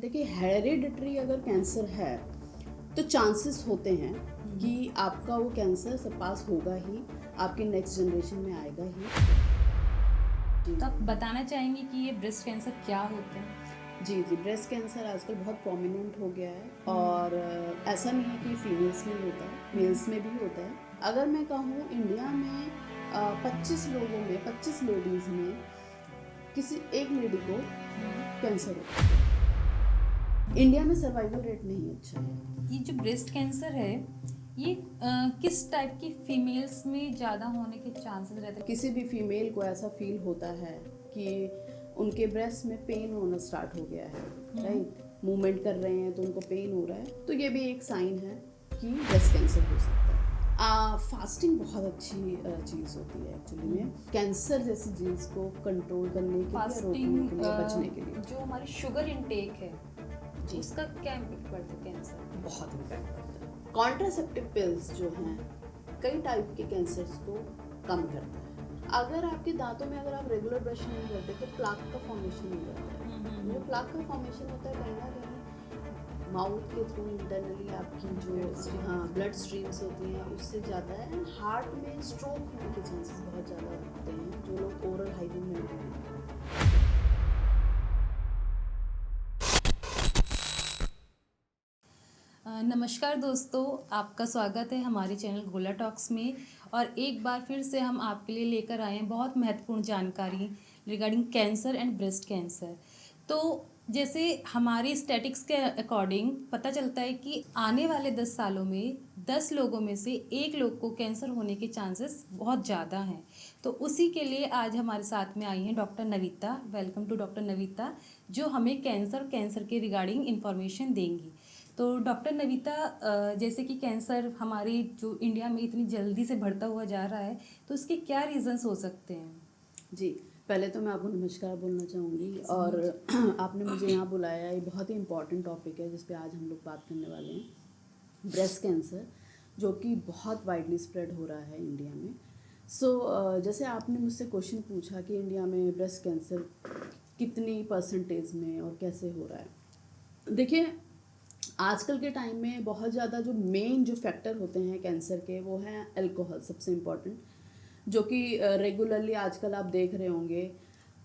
देखिए हेरिडिटरी अगर कैंसर है तो चांसेस होते हैं कि आपका वो कैंसर सरपास होगा ही, आपके नेक्स्ट जनरेशन में आएगा ही। तो आप बताना चाहेंगे कि ये ब्रेस्ट कैंसर क्या होते हैं? जी जी, ब्रेस्ट कैंसर आजकल बहुत प्रोमिनेंट हो गया है और ऐसा नहीं है कि फीमेल्स में ही होता है, मेल्स में भी होता है। अगर मैं कहूँ इंडिया में 25 लोगों में 25 लेडीज़ में किसी एक लेडी को कैंसर होता है। इंडिया में सर्वाइवल रेट नहीं अच्छा है। ये जो ब्रेस्ट कैंसर है ये किस टाइप की फीमेल्स में ज़्यादा होने के चांसेस रहते हैं? किसी भी फीमेल को ऐसा फील होता है कि उनके ब्रेस्ट में पेन होना स्टार्ट हो गया है, राइट, मूवमेंट कर रहे हैं तो उनको पेन हो रहा है, तो ये भी एक साइन है कि ब्रेस्ट कैंसर हो सकता है। फास्टिंग बहुत अच्छी चीज़ होती है एक्चुअली में, कैंसर जैसी चीज़ को कंट्रोल करने के लिए, रोकने के लिए, बचने के लिए। जो हमारी शुगर इनटेक है जी, उसका क्या इम्पैक्ट पड़ता है कैंसर? बहुत इम्पैक्ट पड़ता है। कॉन्ट्रासेप्टिव पिल्स जो हैं कई टाइप के कैंसर्स को कम करता है। अगर आपके दांतों में अगर आप रेगुलर ब्रश नहीं करते तो प्लाक का फॉर्मेशन नहीं होता है। जो प्लाक का फॉर्मेशन होता है कहीं ना कहीं माउथ के थ्रू इंटरनली आपकी जो ब्लड स्ट्रीम्स होती हैं उससे जाता है, एंड हार्ट में स्ट्रोक होने के चांसेस बहुत ज़्यादा होते हैं जो लोग ओरल हाइजीन मेंटेन करते हैं। नमस्कार दोस्तों, आपका स्वागत है हमारे चैनल गोला टॉक्स में। और एक बार फिर से हम आपके लिए लेकर आए हैं बहुत महत्वपूर्ण जानकारी regarding cancer and breast cancer. तो जैसे हमारी स्टैटिक्स के अकॉर्डिंग पता चलता है कि आने वाले 10 सालों में 10 लोगों में से एक लोग को कैंसर होने के चांसेस बहुत ज़्यादा हैं। तो उसी के लिए आज हमारे साथ में आई हैं doctor Navita. Welcome to doctor Navita, जो हमें कैंसर के रिगार्डिंग इंफॉर्मेशन देंगी। तो डॉक्टर नविता, जैसे कि कैंसर हमारी जो इंडिया में इतनी जल्दी से बढ़ता हुआ जा रहा है, तो उसके क्या रीजंस हो सकते हैं? जी, पहले तो मैं आपको नमस्कार बोलना चाहूँगी और आपने मुझे यहाँ बुलाया, ये बहुत ही इम्पॉर्टेंट टॉपिक है जिस पे आज हम लोग बात करने वाले हैं, ब्रेस्ट कैंसर, जो कि बहुत वाइडली स्प्रेड हो रहा है इंडिया में। जैसे आपने मुझसे क्वेश्चन पूछा कि इंडिया में ब्रेस्ट कैंसर कितनी परसेंटेज में और कैसे हो रहा है। देखिए, आजकल के टाइम में बहुत ज़्यादा जो मेन जो फैक्टर होते हैं कैंसर के वो हैं अल्कोहल, सबसे इम्पॉर्टेंट, जो कि रेगुलरली आजकल आप देख रहे होंगे,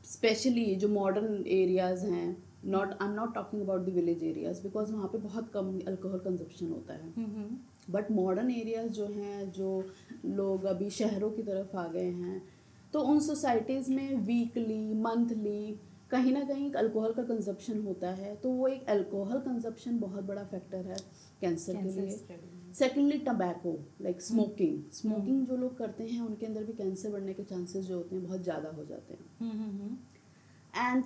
स्पेशली जो मॉडर्न एरियाज़ हैं, I am not talking about the village areas because वहाँ पे बहुत कम अल्कोहल कंजप्शन होता है, बट मॉडर्न एरियाज़ जो हैं, जो लोग अभी शहरों की तरफ आ गए हैं, तो उन सोसाइटीज़ में वीकली मंथली कहीं ना कहीं अल्कोहल का कंजप्शन होता है, तो वो एक अल्कोहल कंजप्शन बहुत बड़ा फैक्टर है कैंसर के लिए। सेकेंडली टबैको, लाइक स्मोकिंग जो लोग करते हैं उनके अंदर भी कैंसर बढ़ने के चांसेस जो होते हैं बहुत ज़्यादा हो जाते हैं। And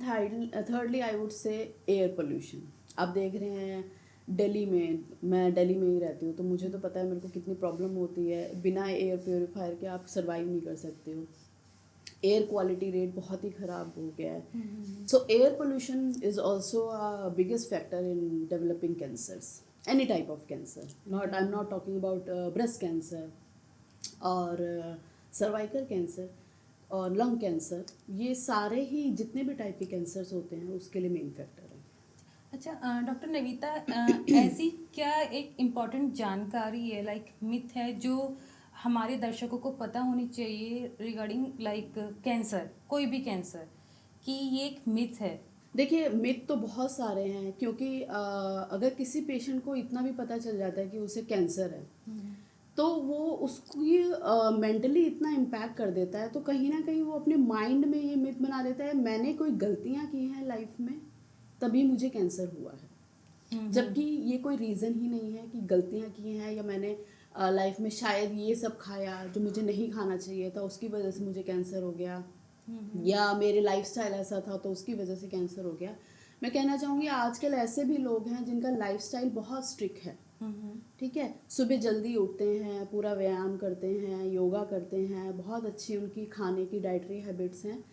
thirdly I would say air pollution. आप देख रहे हैं दिल्ली में, मैं दिल्ली में ही रहती हूँ तो मुझे तो पता है मेरे को कितनी प्रॉब्लम होती है, बिना एयर प्योरीफायर के आप सर्वाइव नहीं कर सकते हो। एयर क्वालिटी रेट बहुत ही ख़राब हो गया है। सो air pollution is also a biggest factor in developing cancers, any type of cancer, I am not talking about breast cancer और सर्वाइकल कैंसर और लंग कैंसर, ये सारे ही जितने भी टाइप के कैंसर्स होते हैं उसके लिए मेन फैक्टर है। अच्छा डॉक्टर नविता, ऐसी क्या एक इम्पॉर्टेंट जानकारी है, लाइक मिथ है, जो हमारे दर्शकों को पता होनी चाहिए रिगार्डिंग लाइक कैंसर, कोई भी कैंसर, कि ये एक मिथ है? देखिए, मिथ तो बहुत सारे हैं क्योंकि अगर किसी पेशेंट को इतना भी पता चल जाता है कि उसे कैंसर है तो वो उसको ये मेंटली इतना इम्पैक्ट कर देता है, तो कहीं ना कहीं वो अपने माइंड में ये मिथ बना देता है मैंने कोई गलतियाँ की हैं लाइफ में तभी मुझे कैंसर हुआ है, जबकि ये कोई रीज़न ही नहीं है कि गलतियाँ की हैं या मैंने लाइफ में शायद ये सब खाया जो मुझे नहीं खाना चाहिए था उसकी वजह से मुझे कैंसर हो गया, या मेरे लाइफस्टाइल ऐसा था तो उसकी वजह से कैंसर हो गया। मैं कहना चाहूँगी आजकल ऐसे भी लोग हैं जिनका लाइफस्टाइल बहुत स्ट्रिक्ट है, ठीक है, सुबह जल्दी उठते हैं, पूरा व्यायाम करते हैं, योगा करते हैं, बहुत अच्छी उनकी खाने की डाइटरी हैबिट्स हैं,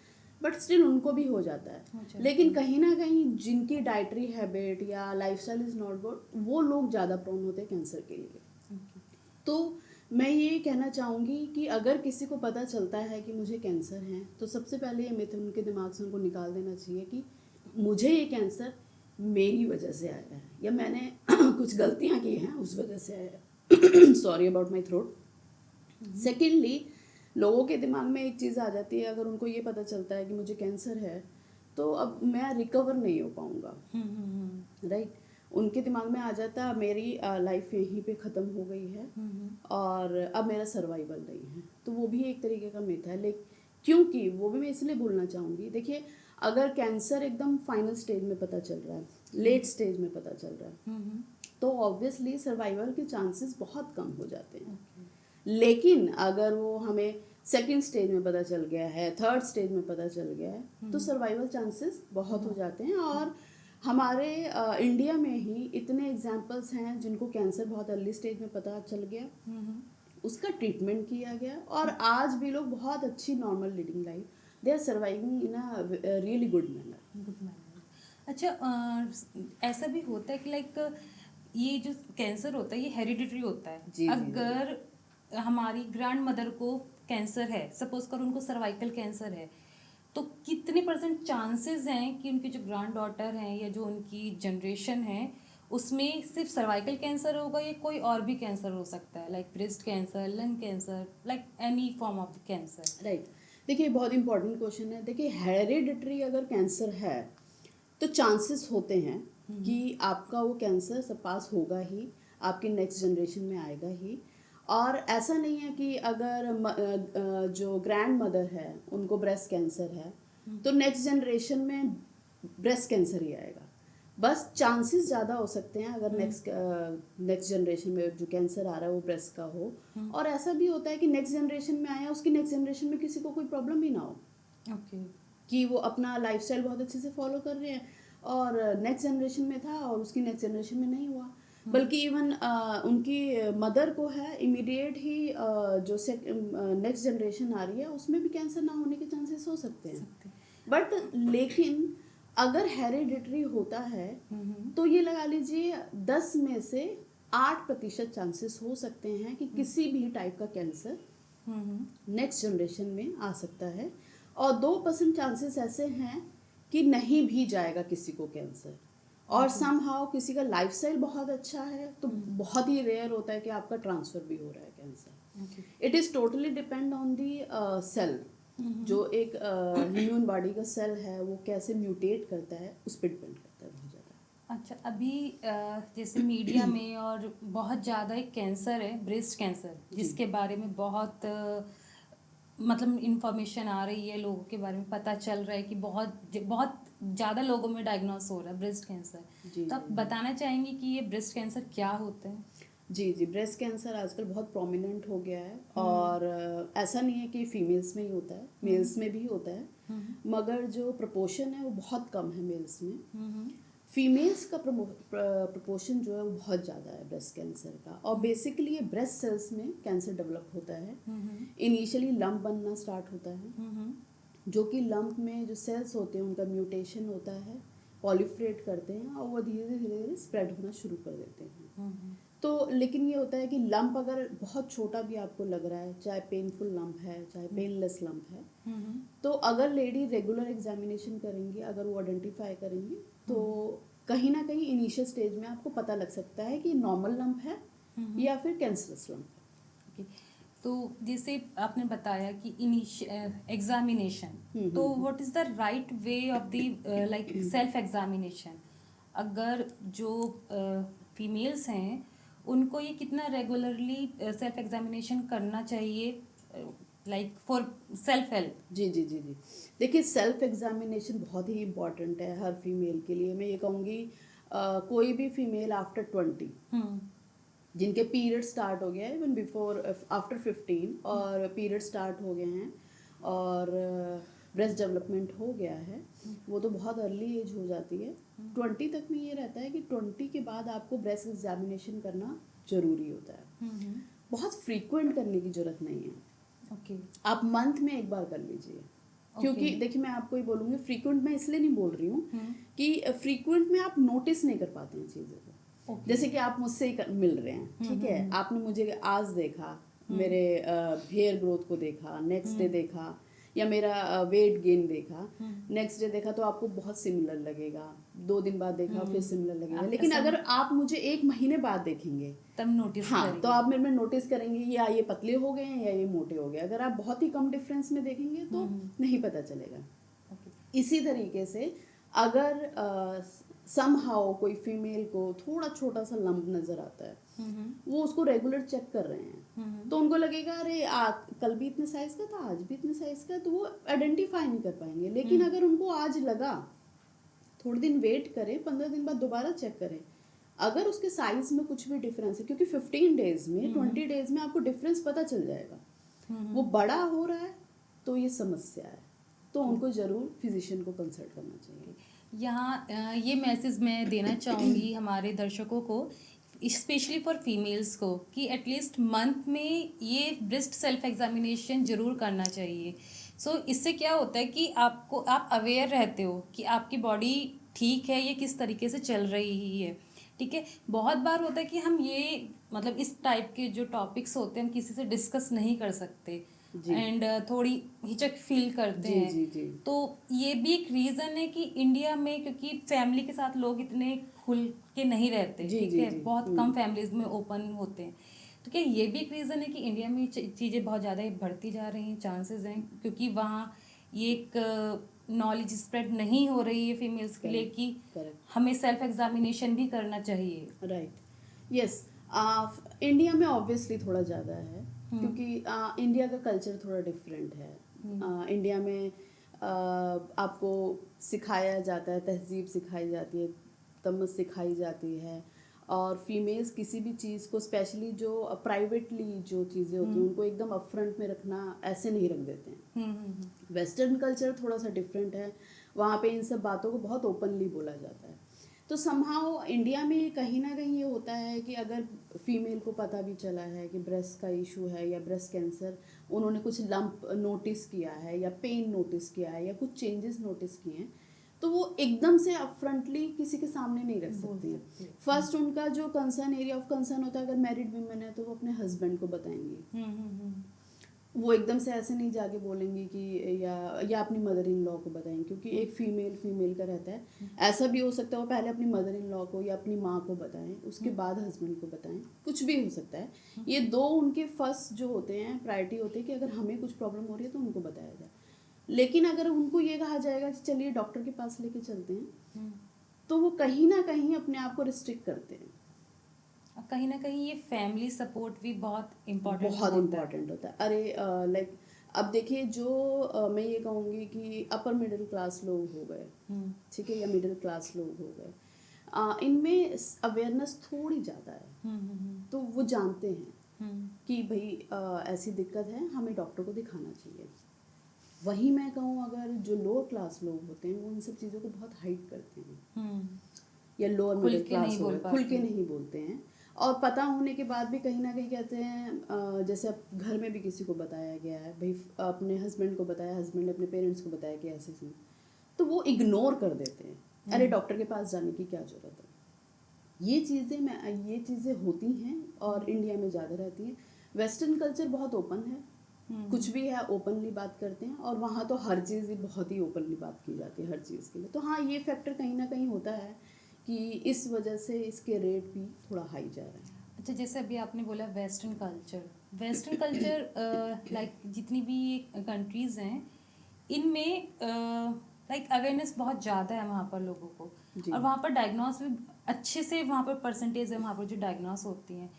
बट स्टिल उनको भी हो जाता है। लेकिन कहीं ना कहीं जिनकी डाइटरी हैबिट या लाइफस्टाइल इज़ नॉट गुड, वो लोग ज़्यादा प्रोन होते हैं कैंसर के लिए। तो मैं ये कहना चाहूँगी कि अगर किसी को पता चलता है कि मुझे कैंसर है तो सबसे पहले ये मिथ उनके दिमाग से उनको निकाल देना चाहिए कि मुझे ये कैंसर मेरी वजह से आया है या मैंने कुछ गलतियां की हैं उस वजह से आया है। Sorry about my throat. Secondly, लोगों के दिमाग में एक चीज़ आ जाती है, अगर उनको ये पता चलता है कि मुझे कैंसर है तो अब मैं रिकवर नहीं हो पाऊँगा, राइट। उनके दिमाग में आ जाता है मेरी लाइफ यहीं पे ख़त्म हो गई है और अब मेरा सर्वाइवल नहीं है। तो वो भी एक तरीके का मिथ है, लेकिन क्योंकि वो भी मैं इसलिए बोलना चाहूँगी, देखिए अगर कैंसर एकदम फाइनल स्टेज में पता चल रहा है, लेट स्टेज में पता चल रहा है, तो ऑब्वियसली सर्वाइवल के चांसेस बहुत कम हो जाते हैं। लेकिन अगर वो हमें सेकंड स्टेज में पता चल गया है, थर्ड स्टेज में पता चल गया है, तो सर्वाइवल चांसेस बहुत हो जाते हैं। और हमारे इंडिया में ही इतने एग्जांपल्स हैं जिनको कैंसर बहुत अर्ली स्टेज में पता चल गया, उसका ट्रीटमेंट किया गया और आज भी लोग बहुत अच्छी normal living life, they are surviving in a really good manner. अच्छा, ऐसा भी होता है कि लाइक ये जो कैंसर होता है ये हेरिडिटरी होता है। जी, अगर हमारी ग्रैंड मदर को कैंसर है, सपोज कर उनको सर्वाइकल कैंसर है, तो कितने % चांसेस हैं कि उनकी जो ग्रैंड डॉटर हैं या जो उनकी जनरेशन है उसमें सिर्फ सर्वाइकल कैंसर होगा या कोई और भी कैंसर हो सकता है, like breast cancer, lung cancer, like any form of cancer? Right. देखिए बहुत इंपॉर्टेंट क्वेश्चन है। देखिए हेरिडिटरी अगर कैंसर है तो चांसेस होते हैं कि आपका वो कैंसर सरपास होगा ही, आपकी नेक्स्ट जनरेशन में आएगा ही। और ऐसा नहीं है कि अगर जो ग्रैंड मदर है उनको ब्रेस्ट कैंसर है तो नेक्स्ट जनरेशन में ब्रेस्ट कैंसर ही आएगा। बस चांसेस ज़्यादा हो सकते हैं अगर नेक्स्ट जनरेशन में जो कैंसर आ रहा है वो ब्रेस्ट का हो। और ऐसा भी होता है कि नेक्स्ट जनरेशन में आया, उसकी नेक्स्ट जनरेशन में किसी को कोई प्रॉब्लम भी ना हो, ओके। कि वो अपना लाइफस्टाइल बहुत अच्छे से फॉलो कर रहे हैं और नेक्स्ट जनरेशन में था और उसकी नेक्स्ट जनरेशन में नहीं हुआ, बल्कि इवन उनकी मदर को है इमीडिएट ही जो नेक्स्ट जनरेशन आ रही है उसमें भी कैंसर ना होने के चांसेस हो सकते हैं। बट लेकिन अगर हेरिडिटरी होता है तो ये लगा लीजिए 10 में से 8% चांसेस हो सकते हैं कि किसी भी टाइप का कैंसर नेक्स्ट जनरेशन में आ सकता है और 2% चांसेस ऐसे हैं कि नहीं भी जाएगा किसी को कैंसर। और समहाउ किसी का लाइफस्टाइल बहुत अच्छा है तो बहुत ही रेयर होता है कि आपका ट्रांसफर भी हो रहा है cancer. It is totally depend on the cell, जो एक ह्यूमन बॉडी का सेल है वो कैसे म्यूटेट करता है उस पर डिपेंड करता है बहुत ज़्यादा। अच्छा, अभी जैसे मीडिया में और बहुत ज़्यादा एक कैंसर है ब्रेस्ट कैंसर, जिसके बारे में बहुत मतलब इंफॉर्मेशन आ रही है, लोगों के बारे में पता चल रहा है कि बहुत बहुत ज़्यादा लोगों में डायग्नोस हो रहा है ब्रेस्ट कैंसर। तो आप बताना चाहेंगे कि ये ब्रेस्ट कैंसर क्या होता है? जी, ब्रेस्ट कैंसर आजकल बहुत प्रोमिनेंट हो गया है और ऐसा नहीं है कि फीमेल्स में ही होता है, मेल्स में भी होता है, मगर जो प्रपोर्शन है वो बहुत कम है मेल्स में। फीमेल्स का प्रपोर्शन जो है वो बहुत ज़्यादा है ब्रेस्ट कैंसर का। और बेसिकली ये ब्रेस्ट सेल्स में कैंसर डेवलप होता है। इनिशियली लंप बनना स्टार्ट होता है, जो कि लंप में जो सेल्स होते हैं उनका म्यूटेशन होता है, पॉलिफ्रेट करते हैं और वो धीरे धीरे स्प्रेड होना शुरू कर देते हैं। तो लेकिन ये होता है कि लंप अगर बहुत छोटा भी आपको लग रहा है, चाहे पेनफुल लंप है चाहे पेनलेस लंप है, तो अगर लेडी रेगुलर एग्जामिनेशन करेंगी, अगर वो आइडेंटिफाई करेंगी तो कहीं ना कहीं इनिशियल स्टेज में आपको पता लग सकता है कि नॉर्मल लंप है या फिर कैंसरस लंप है। तो जैसे आपने बताया कि एग्जामिनेशन, तो what is the right way of the like self examination? अगर जो फीमेल्स हैं उनको ये कितना रेगुलरली सेल्फ एग्जामिनेशन करना चाहिए, लाइक फॉर सेल्फ हेल्प? जी। देखिए सेल्फ एग्जामिनेशन बहुत ही इम्पॉर्टेंट है हर फीमेल के लिए। मैं ये कहूँगी कोई भी फीमेल आफ्टर 20 जिनके पीरियड स्टार्ट हो गया है, इवन बिफोर आफ्टर 15 और पीरियड स्टार्ट हो गए हैं और ब्रेस्ट डेवलपमेंट हो गया है, वो तो बहुत अर्ली एज हो जाती है। 20 तक में ये रहता है कि 20 के बाद आपको ब्रेस्ट एग्जामिनेशन करना ज़रूरी होता है। बहुत फ्रीक्वेंट करने की ज़रूरत नहीं है। आप मंथ में एक बार कर लीजिए, क्योंकि देखिए मैं आपको ही बोलूँगी, फ्रीक्वेंट मैं इसलिए नहीं बोल रही हूँ कि फ्रीक्वेंट में आप नोटिस नहीं कर पाते हैं चीज़ों को। जैसे कि आप मुझसे ही मिल रहे हैं, ठीक है, आपने मुझे आज देखा, मेरे हेयर ग्रोथ को देखा, नेक्स्ट डे देखा, या मेरा वेट गेन देखा, नेक्स्ट डे देखा तो आपको बहुत सिमिलर लगेगा, 2 दिन बाद देखा फिर सिमिलर लगेगा। लेकिन अगर आप मुझे 1 महीने बाद देखेंगे तब नोटिस हाँ तो आप मेरे में नोटिस करेंगे या ये पतले हो गए हैं या ये मोटे हो गए। अगर आप बहुत ही कम डिफरेंस में देखेंगे तो नहीं पता चलेगा। इसी तरीके से अगर समहाउ कोई फीमेल को थोड़ा छोटा सा लंप नजर आता है, वो उसको रेगुलर चेक कर रहे हैं, तो उनको लगेगा अरे कल भी इतने साइज का था, आज भी इतने साइज का, तो वो आइडेंटिफाई नहीं कर पाएंगे। लेकिन अगर उनको आज लगा, थोड़े दिन वेट करें, 15 दिन बाद दोबारा चेक करें, अगर उसके साइज में कुछ भी डिफरेंस है, क्योंकि 15 डेज में 20 डेज में आपको डिफरेंस पता चल जाएगा, वो बड़ा हो रहा है तो ये समस्या है, तो उनको जरूर फिजिशियन को कंसल्ट करना चाहिए। यहाँ ये मैसेज मैं देना चाहूँगी हमारे दर्शकों को, स्पेशली फॉर फीमेल्स को, कि एटलीस्ट मंथ में ये ब्रेस्ट सेल्फ एग्जामिनेशन जरूर करना चाहिए। इससे क्या होता है कि आप अवेयर रहते हो कि आपकी बॉडी ठीक है, ये किस तरीके से चल रही है। ठीक है, बहुत बार होता है कि हम ये मतलब इस टाइप के जो टॉपिक्स होते हैं हम किसी से डिस्कस नहीं कर सकते एंड थोड़ी हिचक फील करते हैं। जी। तो ये भी एक रीज़न है कि इंडिया में, क्योंकि फैमिली के साथ लोग इतने खुल के नहीं रहते, ठीक है, बहुत कम फैमिलीज में ओपन होते हैं। तो क्या ये भी एक रीज़न है कि इंडिया में चीज़ें बहुत ज़्यादा बढ़ती जा रही हैं, चांसेस हैं, क्योंकि वहाँ ये एक नॉलेज स्प्रेड नहीं हो रही है फीमेल्स के लिए कि हमें सेल्फ एग्जामिनेशन भी करना चाहिए। Right, yes. इंडिया में ऑब्वियसली थोड़ा ज़्यादा है, क्योंकि इंडिया का कल्चर थोड़ा डिफरेंट है। इंडिया में आपको सिखाया जाता है, तहजीब सिखाई जाती है, तमीज़ सिखाई जाती है, और फीमेल्स किसी भी चीज़ को, स्पेशली जो प्राइवेटली जो चीज़ें होती हैं, उनको एकदम अपफ्रंट में रखना ऐसे नहीं रख देते हैं। वेस्टर्न कल्चर थोड़ा सा डिफरेंट है, वहाँ पे इन सब बातों को बहुत ओपनली बोला जाता है। तो समहाउ इंडिया में कहीं ना कहीं ये होता है कि अगर फीमेल को पता भी चला है कि ब्रेस्ट का इशू है या ब्रेस्ट कैंसर, उन्होंने कुछ लंप नोटिस किया है या पेन नोटिस किया है या कुछ चेंजेस नोटिस किए हैं, तो वो एकदम से अपफ्रंटली किसी के सामने नहीं रख सकती हैं। फर्स्ट उनका जो कंसर्न, एरिया ऑफ कंसर्न होता है, अगर मैरिड वुमेन है तो वो अपने हस्बैंड को बताएंगी। वो एकदम से ऐसे नहीं जाके बोलेंगे कि या अपनी मदर इन लॉ को बताएंगे, क्योंकि एक फीमेल का रहता है। ऐसा भी हो सकता है वो पहले अपनी मदर इन लॉ को या अपनी माँ को बताएं, उसके बाद हस्बैंड को बताएं, कुछ भी हो सकता है। ये 2 उनके फर्स्ट जो होते हैं प्रायोरिटी होते हैं कि अगर हमें कुछ प्रॉब्लम हो रही है तो उनको बताया जाए। लेकिन अगर उनको ये कहा जाएगा कि चलिए डॉक्टर के पास लेके चलते हैं, तो वो कहीं ना कहीं अपने आप को रिस्ट्रिक्ट करते हैं। कहीं ना कहीं ये फैमिली सपोर्ट भी बहुत इम्पोर्टेंट होता है। अरे लाइक अब देखिए, जो मैं ये कहूँगी कि अपर मिडिल क्लास लोग हो गए, ठीक है, या मिडिल क्लास लोग हो गए, इनमें अवेयरनेस थोड़ी ज़्यादा है। तो वो जानते हैं कि भाई ऐसी दिक्कत है, हमें डॉक्टर को दिखाना चाहिए। वहीं मैं कहूँ अगर जो लोअर क्लास लोग होते हैं वो इन सब चीज़ों को बहुत हाइड करते हैं, या लोअर मिडिल क्लास हो गए, खुल के नहीं बोलते हैं। और पता होने के बाद भी कहीं ना कहीं कहते हैं, जैसे अब घर में भी किसी को बताया गया है, भाई अपने हस्बैंड को बताया, हस्बैंड ने अपने पेरेंट्स को बताया कि ऐसे चीज़, तो वो इग्नोर कर देते हैं, अरे डॉक्टर के पास जाने की क्या ज़रूरत है। ये चीज़ें होती हैं और इंडिया में ज़्यादा रहती हैं। वेस्टर्न कल्चर बहुत ओपन है, कुछ भी है ओपनली बात करते हैं, और वहाँ तो हर चीज़ ही बहुत ही ओपनली बात की जाती है हर चीज़ के लिए। तो हाँ, ये फैक्टर कहीं ना कहीं होता है कि इस वजह से इसके रेट भी थोड़ा हाई जा रहा है। अच्छा, जैसे अभी आपने बोला वेस्टर्न कल्चर लाइक जितनी भी कंट्रीज़ हैं इनमें लाइक अवेयरनेस बहुत ज़्यादा है वहाँ पर लोगों को, और वहाँ पर डायग्नोस भी अच्छे से, वहाँ पर परसेंटेज है वहाँ पर जो डायग्नोस होती हैं।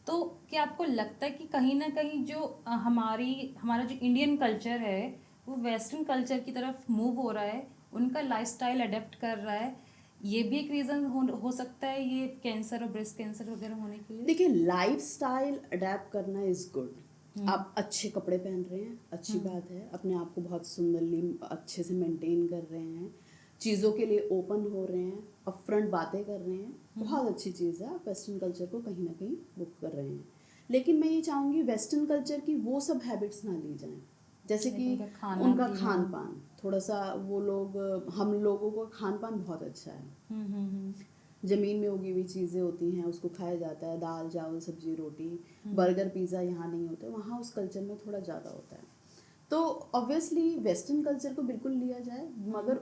तो क्या आपको लगता है कि कहीं ना कहीं जो हमारा जो इंडियन कल्चर है वो वेस्टर्न कल्चर की तरफ मूव हो रहा है, उनका लाइफस्टाइल अडेप्ट कर रहा है, ये भी एक रीज़न हो सकता है ये कैंसर और ब्रेस्ट कैंसर वगैरह होने के लिए? देखिए, लाइफस्टाइल अडेप्ट करना इज़ गुड। आप अच्छे कपड़े पहन रहे हैं, अच्छी बात है, अपने आप को बहुत सुंदरली अच्छे से मेंटेन कर रहे हैं, चीज़ों के लिए ओपन हो रहे हैं, अपफ्रंट बातें कर रहे हैं, बहुत अच्छी चीज़ है। आप वेस्टर्न कल्चर को कहीं ना कहीं बुक कर रहे हैं। लेकिन मैं ये चाहूँगी वेस्टर्न कल्चर की वो सब हैबिट्स ना ली जाएं, जैसे कि उनका खान पान थोड़ा सा, वो लोग, हम लोगों का खान पान बहुत अच्छा है। ज़मीन में उगी हुई चीज़ें होती हैं, उसको खाया जाता है, दाल चावल सब्जी रोटी, बर्गर पिज़्ज़ा यहाँ नहीं होते, वहाँ उस कल्चर में थोड़ा ज़्यादा होता है। तो ऑब्वियसली वेस्टर्न कल्चर को बिल्कुल लिया जाए, मगर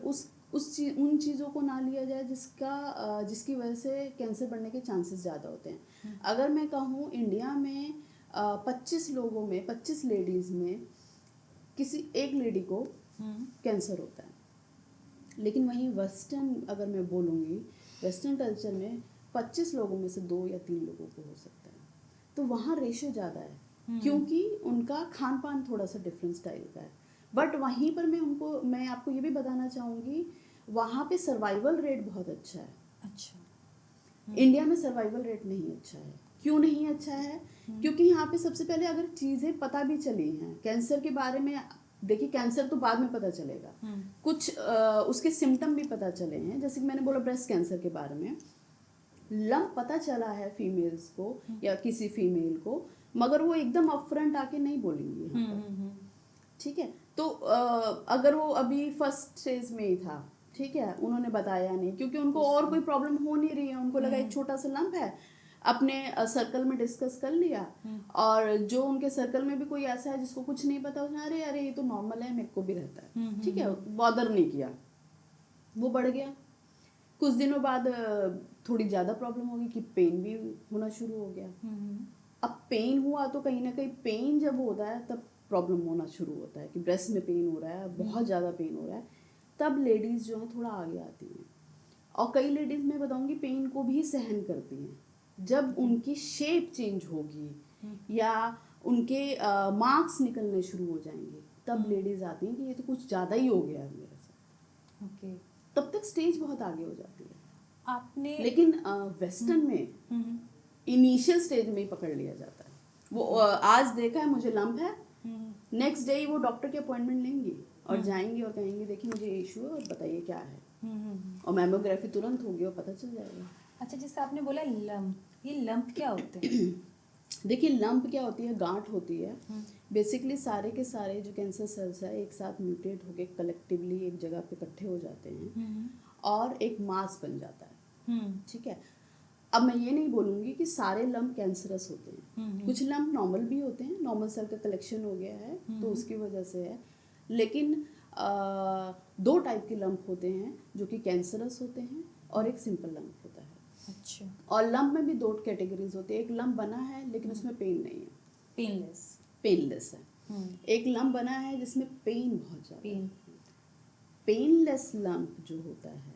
उन चीज़ों को ना लिया जाए जिसकी वजह से कैंसर बढ़ने के चांसेस ज़्यादा होते हैं। अगर मैं कहूँ इंडिया में 25 लोगों में 25 लेडीज़ में किसी एक लेडी को कैंसर होता है, लेकिन वहीं वेस्टर्न अगर मैं बोलूँगी वेस्टर्न कल्चर में 25 लोगों में से 2 या 3 लोगों को हो सकता है। तो वहाँ रेशियो ज़्यादा है क्योंकि उनका खान पान थोड़ा सा डिफरेंट स्टाइल का है। बट वहीं पर मैं आपको ये भी बताना चाहूँगी, वहाँ पे सर्वाइवल रेट बहुत अच्छा है। अच्छा। इंडिया में सर्वाइवल रेट नहीं अच्छा है। क्यों नहीं अच्छा है? क्योंकि यहाँ पे सबसे पहले अगर चीज़ें पता भी चली हैं कैंसर के बारे में, देखिए कैंसर तो बाद में पता चलेगा, कुछ उसके सिम्टम भी पता चले हैं। जैसे कि मैंने बोला ब्रेस्ट कैंसर के बारे में, लंप पता चला है फीमेल्स को या किसी फीमेल को, मगर वो एकदम अपफ्रंट आके नहीं बोलेंगी यहाँ पर, ठीक है। तो अगर वो अभी फर्स्ट स्टेज में ही था, ठीक है, उन्होंने बताया नहीं क्योंकि उनको और कोई प्रॉब्लम हो नहीं रही है, उनको लगा एक छोटा सा लंप है, अपने सर्कल में डिस्कस कर लिया, और जो उनके सर्कल में भी कोई ऐसा है जिसको कुछ नहीं पता, उसने अरे अरे ये तो नॉर्मल है, मेरे को भी रहता है, ठीक है, बॉदर नहीं किया, वो बढ़ गया। कुछ दिनों बाद थोड़ी ज़्यादा प्रॉब्लम होगी कि पेन भी होना शुरू हो गया। अब पेन हुआ तो कहीं ना कहीं पेन जब होता है तब प्रॉब्लम होना शुरू होता है कि ब्रेस्ट में पेन हो रहा है, बहुत ज़्यादा पेन हो रहा है, तब लेडीज़ जो है थोड़ा आगे आती हैं। और कई लेडीज़ मैं बताऊंगी पेन को भी सहन करती हैं। जब उनकी शेप चेंज होगी या उनके मार्क्स निकलने शुरू हो जाएंगे, तब लेडीज़ आती हैं कि ये तो कुछ ज़्यादा ही हो गया है मेरे साथ। ओके। तब तक स्टेज बहुत आगे हो जाती है। आपने लेकिन वेस्टर्न में इनिशियल स्टेज में ही पकड़ लिया जाता है। वो आज देखा है मुझे लंप है, नेक्स्ट डे ही वो डॉक्टर के अपॉइंटमेंट लेंगी और जाएंगी और कहेंगी देखिए मुझे ये इशू है और बताइए क्या है, और मैमोग्राफी तुरंत होगी और पता चल जाएगा। अच्छा, जैसे आपने बोला लंप, ये लंप क्या होते हैं? देखिए लंप क्या होती है, गांठ होती है। बेसिकली सारे के सारे जो कैंसर सेल्स है एक साथ म्यूटेट होके कलेक्टिवली एक जगह पे इकट्ठे हो जाते हैं और एक मास बन जाता है, ठीक है। अब मैं ये नहीं बोलूँगी कि सारे लंप कैंसरस होते हैं, कुछ लंप नॉर्मल भी होते हैं, नॉर्मल सेल का कलेक्शन हो गया है तो उसकी वजह से है। लेकिन 2 टाइप के लंप होते हैं जो कि कैंसरस होते हैं और एक सिंपल लंप होता है। अच्छा। और लंप में भी 2 कैटेगरीज होती है, एक लंप बना है लेकिन उसमें पेन नहीं है, पेनलेस है। एक लंप बना है जिसमें पेन बहुत ज़्यादा है। पेनलेस लंप जो होता है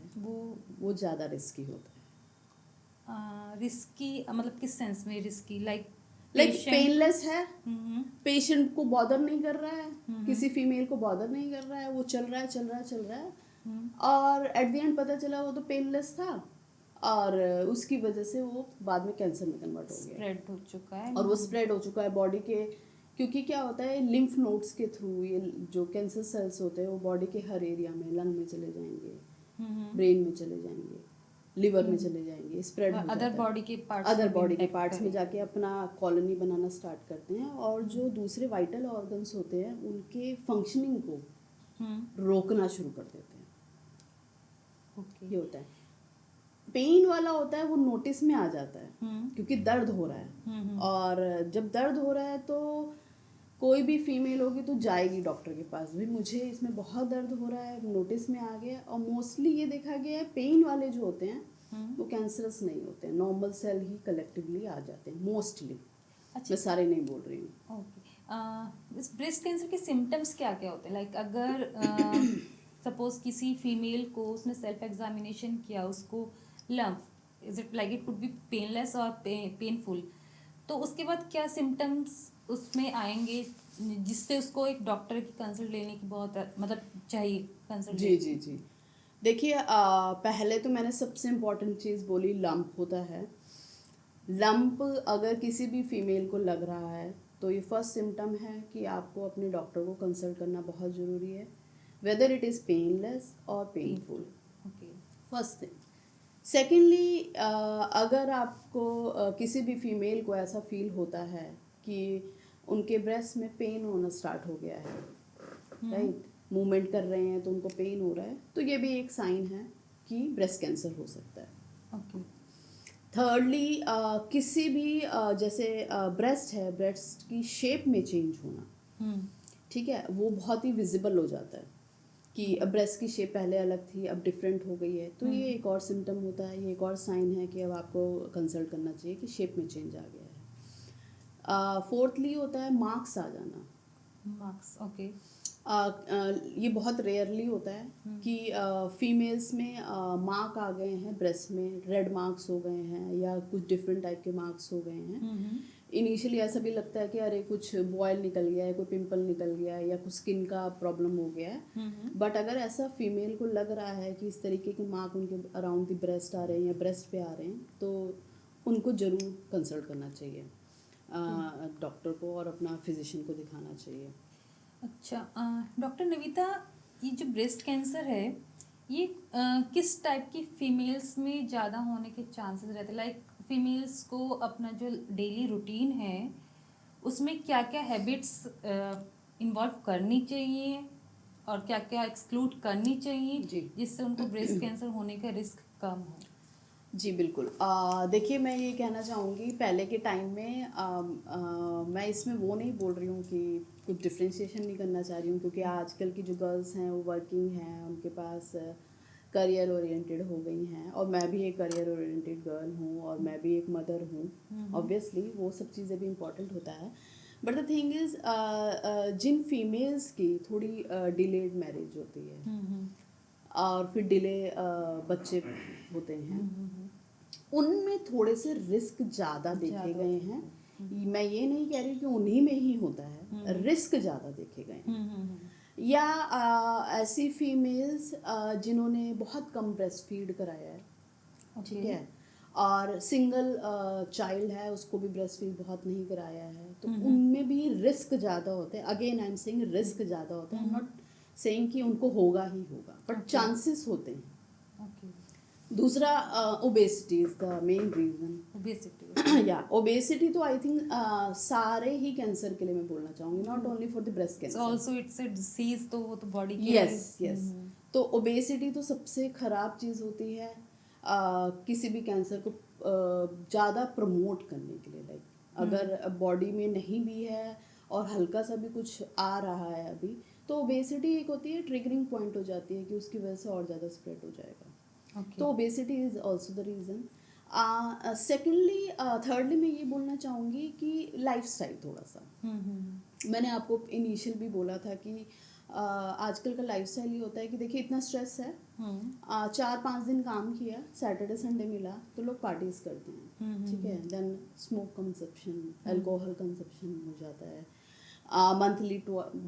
वो ज़्यादा रिस्की होता है। रिस्की मतलब किस सेंस में रिस्की? लाइक पेनलेस है, पेशेंट को बॉदर नहीं कर रहा है, किसी फीमेल को बॉदर नहीं कर रहा है, वो चल रहा है और एट द एंड पता चला वो तो पेनलेस था और उसकी वजह से वो बाद में कैंसर में कन्वर्ट हो गया, स्प्रेड हो चुका है, और वो स्प्रेड हो चुका है बॉडी के, क्योंकि क्या होता है लिम्फ नोड्स के थ्रू ये जो कैंसर सेल्स होते हैं वो बॉडी के हर एरिया में, लंग में चले जाएंगे, ब्रेन में चले जाएंगे, लिवर में चले जाएंगे, स्प्रेड हो जाता है, अदर बॉडी के पार्ट्स में जाके अपना कॉलोनी बनाना स्टार्ट करते हैं और जो दूसरे वाइटल ऑर्गन्स होते हैं उनके फंक्शनिंग को रोकना शुरू कर देते हैं। ये होता है। पेन वाला होता है वो नोटिस में आ जाता है क्योंकि दर्द हो रहा है, और जब दर्द हो रहा है तो कोई भी फीमेल होगी तो जाएगी डॉक्टर के पास, भी मुझे इसमें बहुत दर्द हो रहा है, नोटिस में आ गया। और मोस्टली ये देखा गया है पेन वाले जो होते हैं वो कैंसरस नहीं होते हैं, नॉर्मल सेल ही कलेक्टिवली आ जाते हैं मोस्टली। अच्छा, मैं सारे नहीं बोल रही हूँ। ओके। इस ब्रेस्ट कैंसर के सिम्टम्स क्या क्या होते हैं? लाइक अगर सपोज किसी फीमेल को उसने सेल्फ एग्जामिनेशन किया, उसको lump, is it like it could be painless और पेनफुल, तो उसके बाद क्या सिम्टम्स उसमें आएंगे जिससे उसको एक डॉक्टर की कंसल्ट लेने की बहुत मतलब चाहिए कंसल्ट? जी देखिए पहले तो मैंने सबसे इम्पोर्टेंट चीज़ बोली लंप होता है। लंप अगर किसी भी फीमेल को लग रहा है तो ये फर्स्ट सिम्टम है कि आपको अपने डॉक्टर को कंसल्ट करना बहुत ज़रूरी है, वेदर इट इज़ पेनलेस और painful. Okay, first thing. Secondly अगर आपको किसी भी फीमेल को ऐसा फील होता है कि उनके ब्रेस्ट में पेन होना स्टार्ट हो गया है, राइट, मूवमेंट कर रहे हैं तो उनको पेन हो रहा है, तो ये भी एक साइन है कि ब्रेस्ट कैंसर हो सकता है। ओके। थर्डली किसी भी जैसे ब्रेस्ट है, ब्रेस्ट की शेप में चेंज होना, ठीक है, वो बहुत ही विजिबल हो जाता है कि अब ब्रेस्ट की शेप पहले अलग थी, अब डिफरेंट हो गई है, तो ये एक और सिम्टम होता है, ये एक और साइन है कि अब आपको कंसल्ट करना चाहिए कि शेप में चेंज आ गया है। फोर्थली होता है मार्क्स आ जाना। Marks, okay. ये बहुत रेयरली होता है कि फीमेल्स में मार्क आ गए हैं ब्रेस्ट में, रेड मार्क्स हो गए हैं या कुछ डिफरेंट टाइप के मार्क्स हो गए हैं। इनिशियली ऐसा भी लगता है कि अरे कुछ बॉयल निकल गया है, कोई पिंपल निकल गया है या कुछ स्किन का प्रॉब्लम हो गया है। बट अगर ऐसा फीमेल को लग रहा है कि इस तरीके के मार्क उनके अराउंड द ब्रेस्ट आ रहे हैं या ब्रेस्ट पे आ रहे हैं, तो उनको ज़रूर कंसल्ट करना चाहिए डॉक्टर को और अपना फिजिशियन को दिखाना चाहिए। अच्छा, डॉक्टर नविता, ये जो ब्रेस्ट कैंसर है ये किस टाइप की फीमेल्स में ज़्यादा होने के चांसेस रहते हैं? लाइक फीमेल्स को अपना जो डेली रूटीन है उसमें क्या क्या हैबिट्स इन्वॉल्व करनी चाहिए और क्या क्या एक्सक्लूड करनी चाहिए जी जिससे उनको ब्रेस्ट कैंसर होने का रिस्क कम हो? जी बिल्कुल। देखिए, मैं ये कहना चाहूँगी पहले के टाइम में मैं इसमें वो नहीं बोल रही हूँ कि कुछ डिफ्रेंशिएशन नहीं करना चाह रही हूँ, क्योंकि आजकल की जो गर्ल्स हैं वो वर्किंग हैं, उनके पास करियर ओरिएंटेड हो गई हैं, और मैं भी एक करियर ओरिएंटेड गर्ल हूँ और मैं भी एक मदर हूँ। ऑब्वियसली वो सब चीज़ें भी इम्पॉर्टेंट होता है, बट द थिंग इज़ जिन फीमेल्स की थोड़ी डिलेड मैरिज होती है और फिर डिले बच्चे होते हैं, उनमें थोड़े से रिस्क ज़्यादा देखे गए हैं। मैं ये नहीं कह रही कि उन्हीं में ही होता है, रिस्क ज़्यादा देखे गए हैं। या ऐसी फीमेल्स जिन्होंने बहुत कम ब्रेस्ट फीड कराया है, ठीक है, और सिंगल चाइल्ड है, उसको भी ब्रेस्ट फीड बहुत नहीं कराया है, तो उनमें भी रिस्क ज़्यादा होते हैं। Again I am saying risk ज़्यादा होता है, नॉट सेइंग कि उनको होगा ही होगा, बट चांसेस होते हैं। दूसरा, obesity is the main reason. Obesity, या ओबेसिटी तो आई थिंक सारे ही कैंसर के लिए मैं बोलना चाहूँगी, not only for the breast cancer, also it's a disease, तो वो तो बॉडी के यस यस। तो ओबेसिटी तो सबसे खराब चीज़ होती है किसी भी कैंसर को ज़्यादा प्रमोट करने के लिए। लाइक अगर बॉडी में नहीं भी है और हल्का सा भी कुछ आ रहा है अभी, तो ओबेसिटी एक होती है, ट्रिगरिंग पॉइंट हो जाती है कि उसकी वजह से और ज़्यादा स्प्रेड हो जाएगा। तो obesity is also the reason. Secondly, thirdly मैं ये बोलना चाहूँगी कि लाइफस्टाइल थोड़ा सा, मैंने आपको इनिशियल भी बोला था कि आजकल का लाइफस्टाइल ये होता है कि देखिए इतना स्ट्रेस है, 4-5 दिन काम किया, सैटरडे संडे मिला तो लोग पार्टीज करते हैं, ठीक है, then smoke consumption, alcohol consumption हो जाता है, मंथली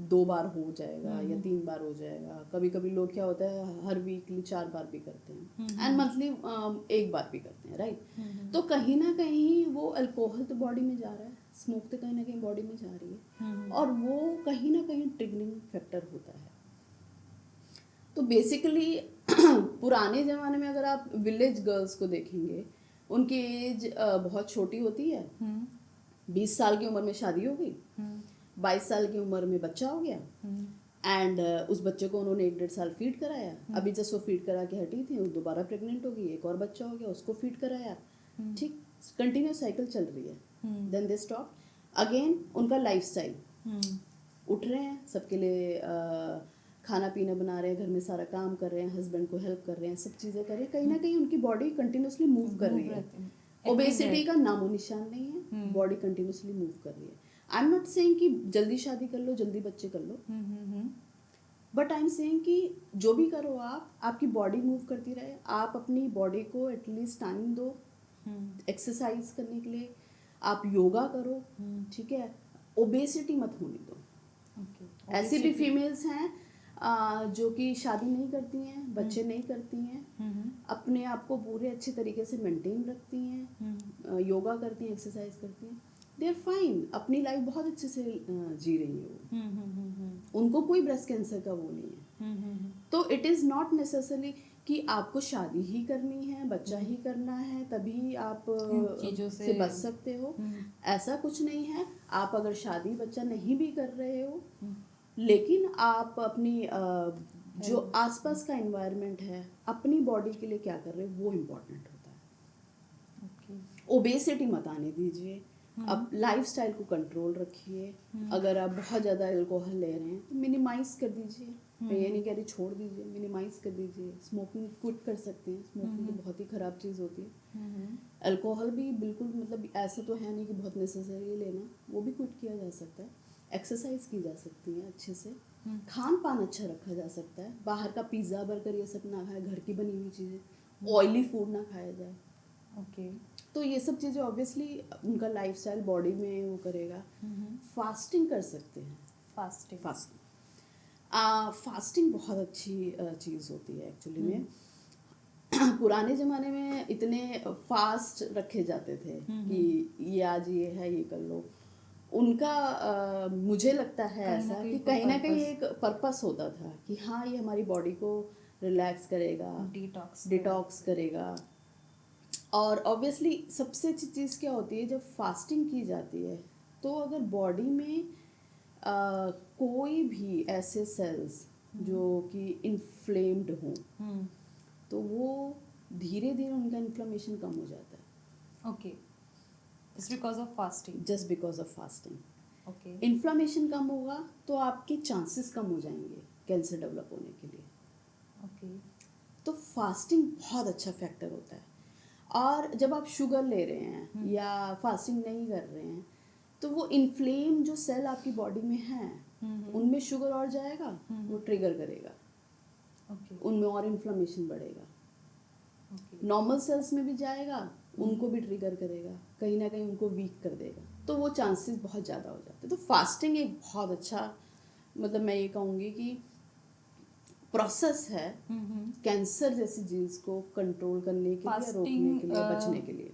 2 बार हो जाएगा या 3 बार हो जाएगा, कभी कभी लोग क्या होता है हर वीकली 4 बार भी करते हैं, एंड मंथली 1 बार भी करते हैं, राइट। तो कहीं ना कहीं वो अल्कोहल तो बॉडी में जा रहा है, स्मोक तो कहीं ना कहीं बॉडी में जा रही है, और वो कहीं ना कहीं ट्रिगरिंग फैक्टर होता है। तो बेसिकली पुराने ज़माने में अगर आप विलेज गर्ल्स को देखेंगे, उनकी एज बहुत छोटी होती है, 20 साल की उम्र में शादी हो गई, 22 साल की उम्र में बच्चा हो गया, एंड उस बच्चे को उन्होंने 1-1.5 साल फीड कराया, अभी जस्ट वो फीड करा के हटी थी, वो दोबारा प्रेग्नेंट हो गई, एक और बच्चा हो गया, उसको फीड कराया, ठीक, कंटिन्यूस साइकिल चल रही है। Then they stop again. उनका लाइफस्टाइल, उठ रहे हैं, सबके लिए खाना पीना बना रहे हैं, घर में सारा काम कर रहे हैं, हस्बैंड को हेल्प कर रहे हैं, सब चीज़ें कर रहे हैं, कहीं ना कहीं उनकी बॉडी कंटिन्यूसली मूव कर रही है, ओबेसिटी का नामो निशान नहीं है, बॉडी कंटिन्यूसली मूव कर रही है। आई एम नॉट सेइंग कि जल्दी शादी कर लो, जल्दी बच्चे कर लो, बट आई एम सेइंग कि जो भी करो आप, आपकी बॉडी मूव करती रहे, आप अपनी बॉडी को एटलीस्ट टाइम दो एक्सरसाइज करने के लिए, आप योगा करो, ठीक है, ओबेसिटी मत होने दो। ऐसी भी फीमेल्स हैं जो कि शादी नहीं करती हैं, बच्चे नहीं करती हैं, अपने आप को पूरे अच्छे तरीके से मेंटेन रखती हैं, योगा करती हैं, एक्सरसाइज करती हैं, दे आर फाइन, अपनी लाइफ बहुत अच्छे से जी रही है वो, उनको कोई ब्रेस्ट कैंसर का वो नहीं है। तो इट इज़ नॉट नेसेसरी कि आपको शादी ही करनी है, बच्चा ही करना है तभी आप चीज़ों से बच सकते हो, ऐसा कुछ नहीं है। आप अगर शादी बच्चा नहीं भी कर रहे हो, लेकिन आप अपनी जो आसपास का एनवायरनमेंट है, अपनी बॉडी के लिए क्या कर रहे हो, वो इम्पोर्टेंट होता है। ओबेसिटी मत आने दीजिए, अब लाइफस्टाइल को कंट्रोल रखिए। अगर आप बहुत ज़्यादा अल्कोहल ले रहे हैं तो मिनिमाइज कर दीजिए। मैं ये नहीं कह रही छोड़ दीजिए, मिनिमाइज कर दीजिए। स्मोकिंग क्विट कर सकते हैं, स्मोकिंग तो बहुत ही ख़राब चीज़ होती है। अल्कोहल भी बिल्कुल मतलब ऐसा तो है नहीं कि बहुत नेसेसरी लेना, वो भी क्विट किया जा सकता है। एक्सरसाइज की जा सकती है अच्छे से, खान पान अच्छा रखा जा सकता है। बाहर का पिज़्ज़ा बर्गर ये सब ना खाए, घर की बनी हुई चीज़ें, ऑयली फूड ना खाया जाए। ओके। तो ये सब चीज़ें ऑब्वियसली उनका लाइफस्टाइल बॉडी में वो करेगा। फास्टिंग कर सकते हैं। फास्टिंग फास्टिंग बहुत अच्छी चीज़ होती है एक्चुअली में। पुराने ज़माने में इतने फास्ट रखे जाते थे कि ये आज ये है, ये कर लो। उनका मुझे लगता है ऐसा कि कहीं ना कहीं एक पर्पस होता था कि हाँ ये हमारी बॉडी को रिलैक्स करेगा, डिटॉक्स करेगा। और ऑब्वियसली सबसे अच्छी चीज़ क्या होती है, जब फास्टिंग की जाती है तो अगर बॉडी में कोई भी ऐसे सेल्स जो कि इन्फ्लेम्ड हों तो वो धीरे धीरे उनका इन्फ्लेमेशन कम हो जाता है। Okay, just because of fasting. Just because of fasting okay. Inflammation कम होगा तो आपके चांसेस कम हो जाएंगे कैंसर डेवलप होने के लिए। ओके। तो फास्टिंग बहुत अच्छा फैक्टर होता है। और जब आप शुगर ले रहे हैं या फास्टिंग नहीं कर रहे हैं तो वो इन्फ्लेम जो सेल आपकी बॉडी में है उनमें शुगर और जाएगा, वो ट्रिगर करेगा, उनमें और इन्फ्लेमेशन बढ़ेगा। नॉर्मल सेल्स में भी जाएगा, उनको भी ट्रिगर करेगा, कहीं ना कहीं उनको वीक कर देगा, तो वो चांसेस बहुत ज़्यादा हो जाते हैं। तो फास्टिंग एक बहुत अच्छा, मतलब मैं ये कहूँगी कि प्रोसेस है कैंसर जैसी चीज़ को कंट्रोल करने के लिए, रोकने के लिए, बचने के लिए।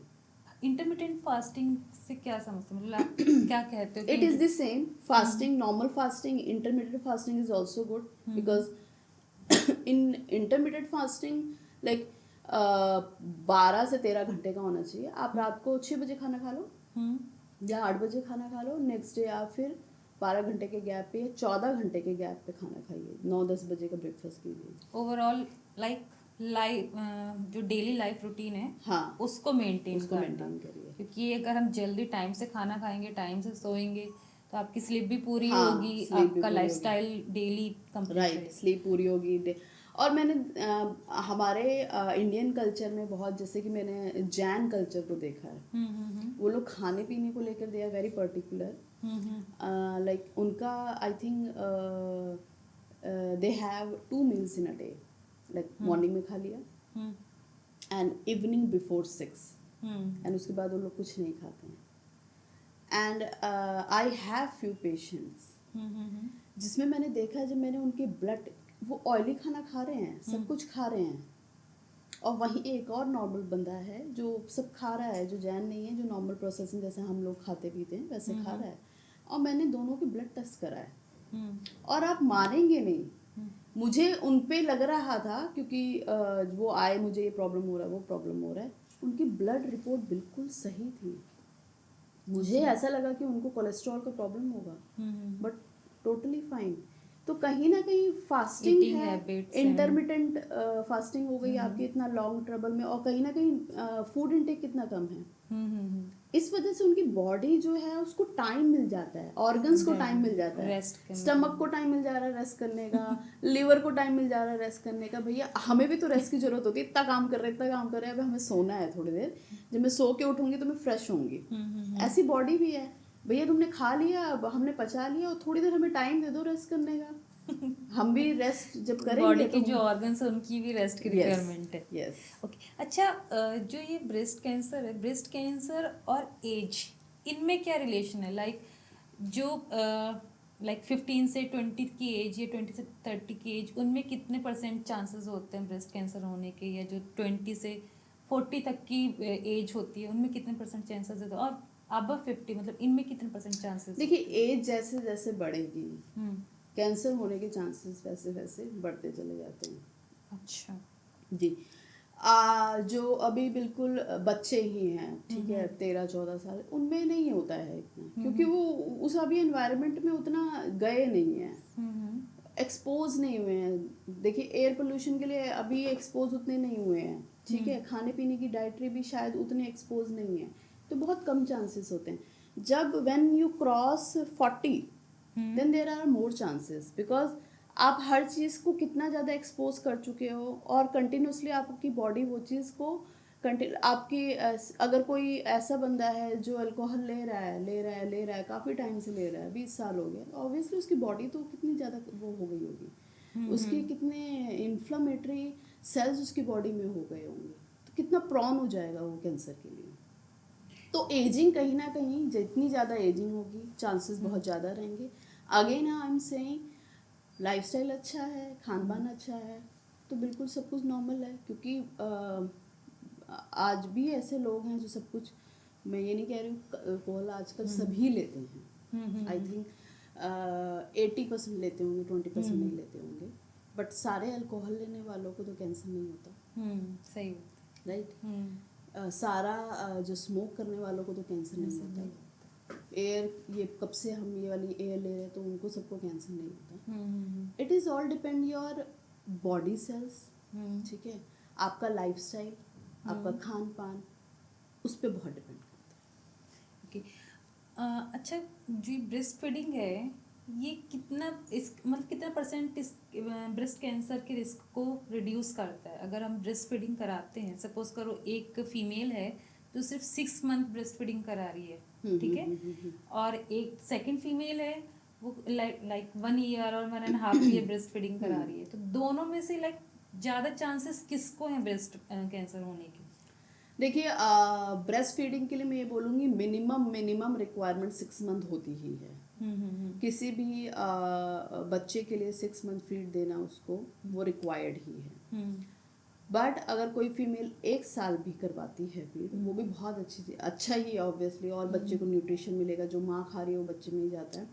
इंटरमिटेंट फास्टिंग से क्या समझते हैं, मतलब आप क्या कहते हो? It is the same fasting, normal fasting, intermediate fasting is also good because in intermediate fasting like 12 से 13 घंटे का होना चाहिए। आप रात को 6 बजे खाना खा लो या 8 बजे खाना खा लो, नेक्स्ट डे आप फिर 12 घंटे के गैप पे या 14 घंटे के गैप पे खाना खाइए, 9-10 बजे का ब्रेकफास्ट कीजिए। ओवरऑल लाइफ जो डेली लाइफ रूटीन है, हाँ, उसको मेंटेन करिए, क्योंकि अगर हम जल्दी टाइम से खाना खाएंगे, टाइम से सोएंगे, तो आपकी स्लीप भी पूरी हाँ, होगी, आपका lifestyle daily complete right, sleep पूरी होगी। और मैंने हमारे इंडियन कल्चर में बहुत, जैसे कि मैंने जैन कल्चर को देखा है, वो लोग खाने पीने को लेकर they are very particular. Like उनका I think they have 2 meals in a day, like morning में खा लिया एंड इवनिंग बिफोर 6 एंड उसके बाद वो लोग कुछ नहीं खाते हैं। And I have few patients जिसमें मैंने देखा, जब मैंने उनके ब्लड, वो ऑयली खाना खा रहे हैं, सब कुछ खा रहे हैं, और वहीं एक और नॉर्मल बंदा है जो सब खा रहा है, जो जैन नहीं है, जो नॉर्मल प्रोसेसिंग जैसे हम लोग खाते पीते हैं वैसे खा रहा है, और मैंने दोनों के ब्लड टेस्ट कराए और आप मानेंगे नहीं, मुझे उन पे लग रहा था क्योंकि वो आए, मुझे ये प्रॉब्लम हो रहा है, वो प्रॉब्लम हो रहा है, उनकी ब्लड रिपोर्ट बिल्कुल सही थी। मुझे ऐसा लगा कि उनको कोलेस्ट्रॉल का प्रॉब्लम होगा, बट टोटली फाइन। तो कहीं ना कहीं फास्टिंग है, इंटरमिटेंट फास्टिंग हो गई आपकी इतना लॉन्ग ट्रबल में, और कहीं ना कहीं फूड इनटेक कितना कम है, इस वजह से उनकी बॉडी जो है उसको टाइम मिल जाता है, ऑर्गन्स को टाइम मिल जाता है, स्टमक को टाइम मिल जा रहा है रेस्ट करने का, लिवर को टाइम मिल जा रहा है रेस्ट करने का। भैया हमें भी तो रेस्ट की जरूरत होती है, इतना काम कर रहे हैं, अब हमें सोना है थोड़ी देर, जब मैं सो के उठूंगी तो मैं फ्रेश होंगी। ऐसी बॉडी भी है, भैया तुमने खा लिया, अब हमने पचा लिया, और थोड़ी देर हमें टाइम दे दो रेस्ट करने का, हम भी रेस्ट जब करेंगे, बॉडी की जो ऑर्गन्स है उनकी भी रेस्ट की रिक्वायरमेंट है। यस। ओके, अच्छा, जो ये ब्रेस्ट कैंसर है, ब्रेस्ट कैंसर और एज, इनमें क्या रिलेशन है? लाइक जो 15 से 20 की एज या 20 से 30 की एज, उनमें कितने % चांसेस होते हैं ब्रेस्ट कैंसर होने के, या जो 20 से 40 तक की एज होती है उनमें कितने % चांसेस होते हैं, और अबव 50 मतलब इनमें कितने % चांसेस? देखिए, एज जैसे जैसे बढ़ेगी कैंसर होने के चांसेस वैसे वैसे बढ़ते चले जाते हैं। अच्छा जी। जो अभी बिल्कुल बच्चे ही हैं, ठीक है, 13-14 साल, उनमें नहीं होता है इतना, क्योंकि वो उस अभी एनवायरनमेंट में उतना गए नहीं हैं, एक्सपोज नहीं हुए हैं। देखिए, एयर पोल्यूशन के लिए अभी एक्सपोज उतने नहीं हुए हैं, ठीक है, खाने पीने की डाइटरी भी शायद उतने एक्सपोज नहीं है, तो बहुत कम चांसेस होते हैं। जब when you cross 40 then there are more chances, because आप हर चीज़ को कितना ज़्यादा एक्सपोज कर चुके हो और कंटिन्यूसली आपकी बॉडी वो चीज़ को आपकी अगर कोई ऐसा बंदा है जो अल्कोहल ले रहा है काफ़ी टाइम से ले रहा है, 20 साल हो गए, ऑब्वियसली उसकी बॉडी तो कितनी ज़्यादा वो हो गई होगी, उसके कितने इन्फ्लामेटरी सेल्स उसकी बॉडी में हो गए होंगे, तो कितना प्रॉन हो जाएगा वो कैंसर के लिए। तो एजिंग कहीं ना कहीं जितनी ज़्यादा एजिंग होगी चांसेस बहुत ज़्यादा रहेंगे। Again I am saying lifestyle अच्छा है, खान पान अच्छा है, तो बिल्कुल सब कुछ नॉर्मल है, क्योंकि आज भी ऐसे लोग हैं जो सब कुछ, मैं ये नहीं कह रही हूँ अल्कोहल आजकल सभी लेते हैं, आई थिंक 80% लेते होंगे, 20% नहीं लेते होंगे, बट सारे अल्कोहल लेने वालों को तो कैंसर नहीं होता, सही राइट। सारा जो स्मोक करने वालों को तो कैंसर नहीं होता, एयर ये कब से हम ये वाली एयर ले रहे हैं तो उनको सबको कैंसर नहीं होता। It is all depend your body cells, ठीक है, आपका लाइफस्टाइल, आपका खान पान, उस पर बहुत डिपेंड करता है। ओके। अच्छा, जो ब्रेस्ट फीडिंग है ये कितना इस मतलब कितना परसेंट इस ब्रेस्ट कैंसर के रिस्क को रिड्यूस करता है अगर हम ब्रेस्ट फीडिंग कराते हैं? सपोज करो एक फीमेल है तो सिर्फ 6 मंथ ब्रेस्ट फीडिंग करा रही है, ठीक है, और एक सेकंड फीमेल है वो लाइक 1 ईयर और 1.5 ईयर ब्रेस्ट फीडिंग करा रही है, तो दोनों में से लाइक ज़्यादा चांसेस किसको हैं ब्रेस्ट कैंसर होने के? देखिए ब्रेस्ट फीडिंग के लिए मैं ये बोलूँगी मिनिमम रिक्वायरमेंट 6 मंथ होती ही है। किसी भी बच्चे के लिए 6 मंथ फीड देना उसको वो रिक्वायर्ड ही है। बट अगर कोई फीमेल 1 साल भी करवाती है फीड, वो भी बहुत अच्छी चीज़, अच्छा ही है ऑब्वियसली, और बच्चे को न्यूट्रिशन मिलेगा, जो माँ खा रही है वो बच्चे में ही जाता है।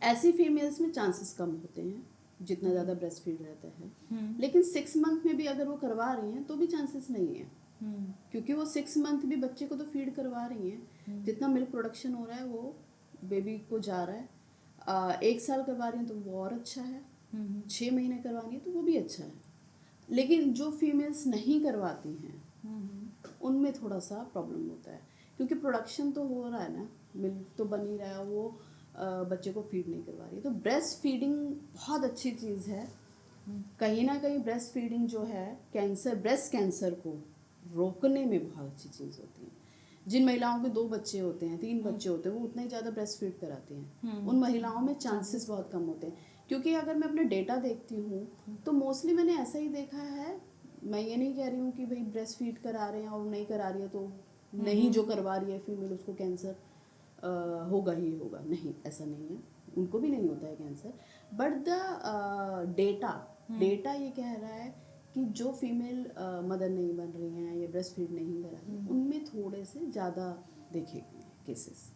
ऐसी फीमेल्स में चांसेस कम होते हैं जितना ज़्यादा ब्रेस्ट फीड रहता है, लेकिन 6 मंथ में भी अगर वो करवा रही हैं तो भी चांसेस नहीं है, क्योंकि वो 6 मंथ भी बच्चे को तो फीड करवा रही हैं, जितना मिल्क प्रोडक्शन हो रहा है वो बेबी को जा रहा है। 1 साल करवा रही हैं तो वो और अच्छा है, 6 महीने करवानी है तो वो भी अच्छा है। लेकिन जो फीमेल्स नहीं करवाती हैं उनमें थोड़ा सा प्रॉब्लम होता है, क्योंकि प्रोडक्शन तो हो रहा है ना, मिल्क तो बन ही रहा है, वो बच्चे को फीड नहीं करवा रही है। तो ब्रेस्ट फीडिंग बहुत अच्छी चीज़ है। कहीं ना कहीं ब्रेस्ट फीडिंग जो है ब्रेस्ट कैंसर को रोकने में बहुत अच्छी चीज़ होती है। जिन महिलाओं के 2 बच्चे होते हैं, 3 बच्चे होते हैं, वो उतना ही ज़्यादा ब्रेस्ट फीड कराती हैं, उन महिलाओं में चांसेस बहुत कम होते हैं। क्योंकि अगर मैं अपने डेटा देखती हूँ तो मोस्टली मैंने ऐसा ही देखा है, मैं ये नहीं कह रही हूँ कि भाई ब्रेस्ट फीड करा रहे हैं और नहीं करा रही है तो नहीं, जो करवा रही है फीमेल उसको कैंसर होगा ही होगा, नहीं, ऐसा नहीं है, उनको भी नहीं होता है कैंसर। बट द डेटा ये कह रहा है कि जो फीमेल मदर नहीं बन रही हैं या ब्रेस्ट फीड नहीं करा रही हैं, उनमें थोड़े से ज़्यादा देखे गए केसेस।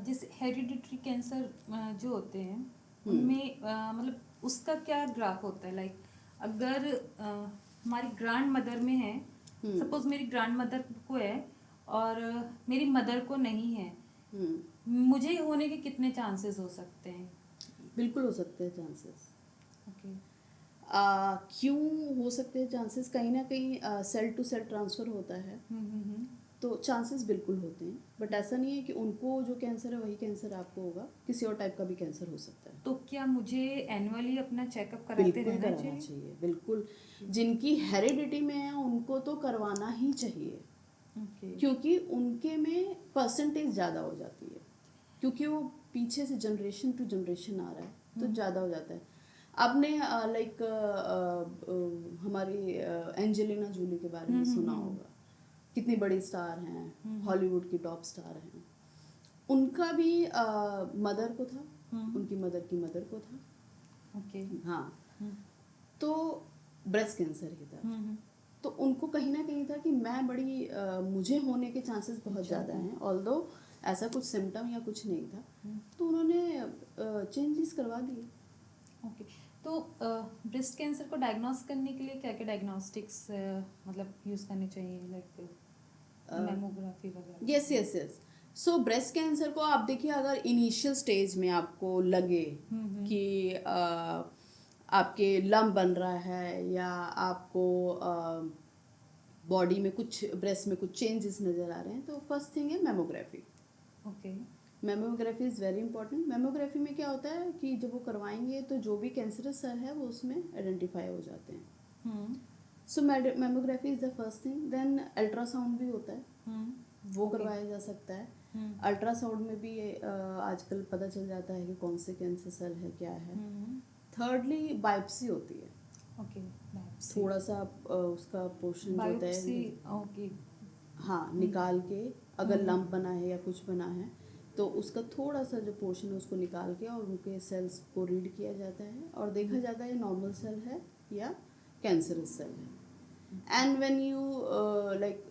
जैसे हेरिडिटरी कैंसर जो होते हैं उनमें मतलब उसका क्या ग्राफ होता है? लाइक अगर हमारी ग्रैंड मदर में है, सपोज मेरी ग्रैंड मदर को है और मेरी मदर को नहीं है, मुझे होने के कितने चांसेस हो सकते हैं? बिल्कुल हो सकते हैं चांसेस। ओके। क्यों हो सकते हैं चांसेस? कहीं ना कहीं सेल टू सेल ट्रांसफ़र होता है, तो चांसेस बिल्कुल होते हैं, बट ऐसा नहीं है कि उनको जो कैंसर है वही कैंसर आपको होगा, किसी और टाइप का भी कैंसर हो सकता है। तो क्या मुझे एनुअली अपना चेकअप कराते रहना चाहिए? बिल्कुल, जिनकी हेरिडिटी में है उनको तो करवाना ही चाहिए। क्योंकि उनके में परसेंटेज ज़्यादा हो जाती है, क्योंकि वो पीछे से जनरेशन टू जनरेशन आ रहा है तो ज़्यादा हो जाता है। आपने लाइक हमारी एंजेलिना जूली के बारे में सुना होगा, कितनी बड़ी स्टार हैं, हॉलीवुड की टॉप स्टार हैं। उनका भी मदर को था, उनकी मदर की मदर को था, हाँ, तो ब्रेस्ट कैंसर ही था। तो उनको कहीं ना कहीं था कि मैं बड़ी मुझे होने के चांसेस बहुत ज़्यादा हैं, ऑल्दो ऐसा कुछ सिम्टम या कुछ नहीं था, तो उन्होंने चेंजेस करवा दिए। ओके। तो ब्रेस्ट कैंसर को डायग्नोस करने के लिए क्या क्या डायग्नोस्टिक्स मतलब यूज़ करने चाहिए, लाइक मैमोग्राफी वगैरह? यस। सो ब्रेस्ट कैंसर को आप देखिए, अगर इनिशियल स्टेज में आपको लगे कि आपके लम्प बन रहा है या आपको बॉडी में कुछ, ब्रेस्ट में कुछ चेंजेस नज़र आ रहे हैं, तो फर्स्ट थिंग है mammography. Okay. Mammography is very important. Mammography में क्या होता है कि जब वो करवाएंगे तो जो भी कैंसरस सेल है वो उसमें आइडेंटिफाई हो जाते हैं। Hmm. So mammography is the first thing. Then ultrasound भी होता है, वो ओके। करवाया जा सकता है। हम्म। अल्ट्रासाउंड में भी आजकल पता चल जाता है कि कौन से कैंसर सेल है, क्या है। थर्डली बायोप्सी होती है, ओके। बायोप्सी। थोड़ा सा उसका पोर्शन जो होता बायोप्सी। है, ओके। हाँ, निकाल के अगर लंप बना है या कुछ बना है तो उसका थोड़ा सा जो पोर्शन है उसको निकाल के और उनके सेल्स को रीड किया जाता है और देखा जाता है नॉर्मल सेल है या कैंसरस सेल है। एंड व्हेन यू लाइक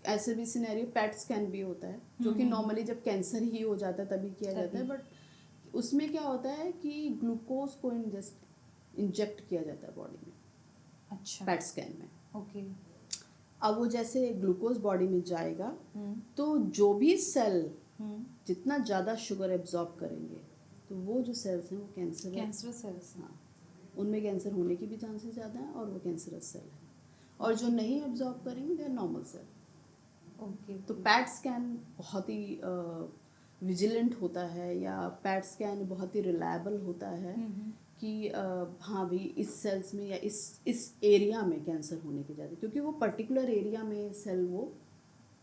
ऐसे भी सिनेरियो पैट स्कैन भी होता है जो कि नॉर्मली जब कैंसर ही हो जाता है तभी किया जाता है, बट उसमें क्या होता है कि ग्लूकोज को इंजेक्ट किया जाता है बॉडी में, अच्छा। पैट स्कैन में। ओके। अब वो जैसे ग्लूकोज बॉडी में जाएगा तो जो भी सेल जितना ज़्यादा शुगर एब्जॉर्ब करेंगे तो वो जो सेल्स हैं वो कैंसर सेल्स। हाँ, उनमें कैंसर होने की भी चांसेस ज़्यादा हैं और वो कैंसरस सेल है। और जो नहीं एब्जॉर्ब करेंगे they are normal cell. Okay. तो पैट स्कैन बहुत ही विजिलेंट होता है या पैट स्कैन बहुत ही रिलायबल होता है कि हाँ भाई इस सेल्स में या इस एरिया में कैंसर होने की ज़्यादा, क्योंकि वो पर्टिकुलर एरिया में सेल वो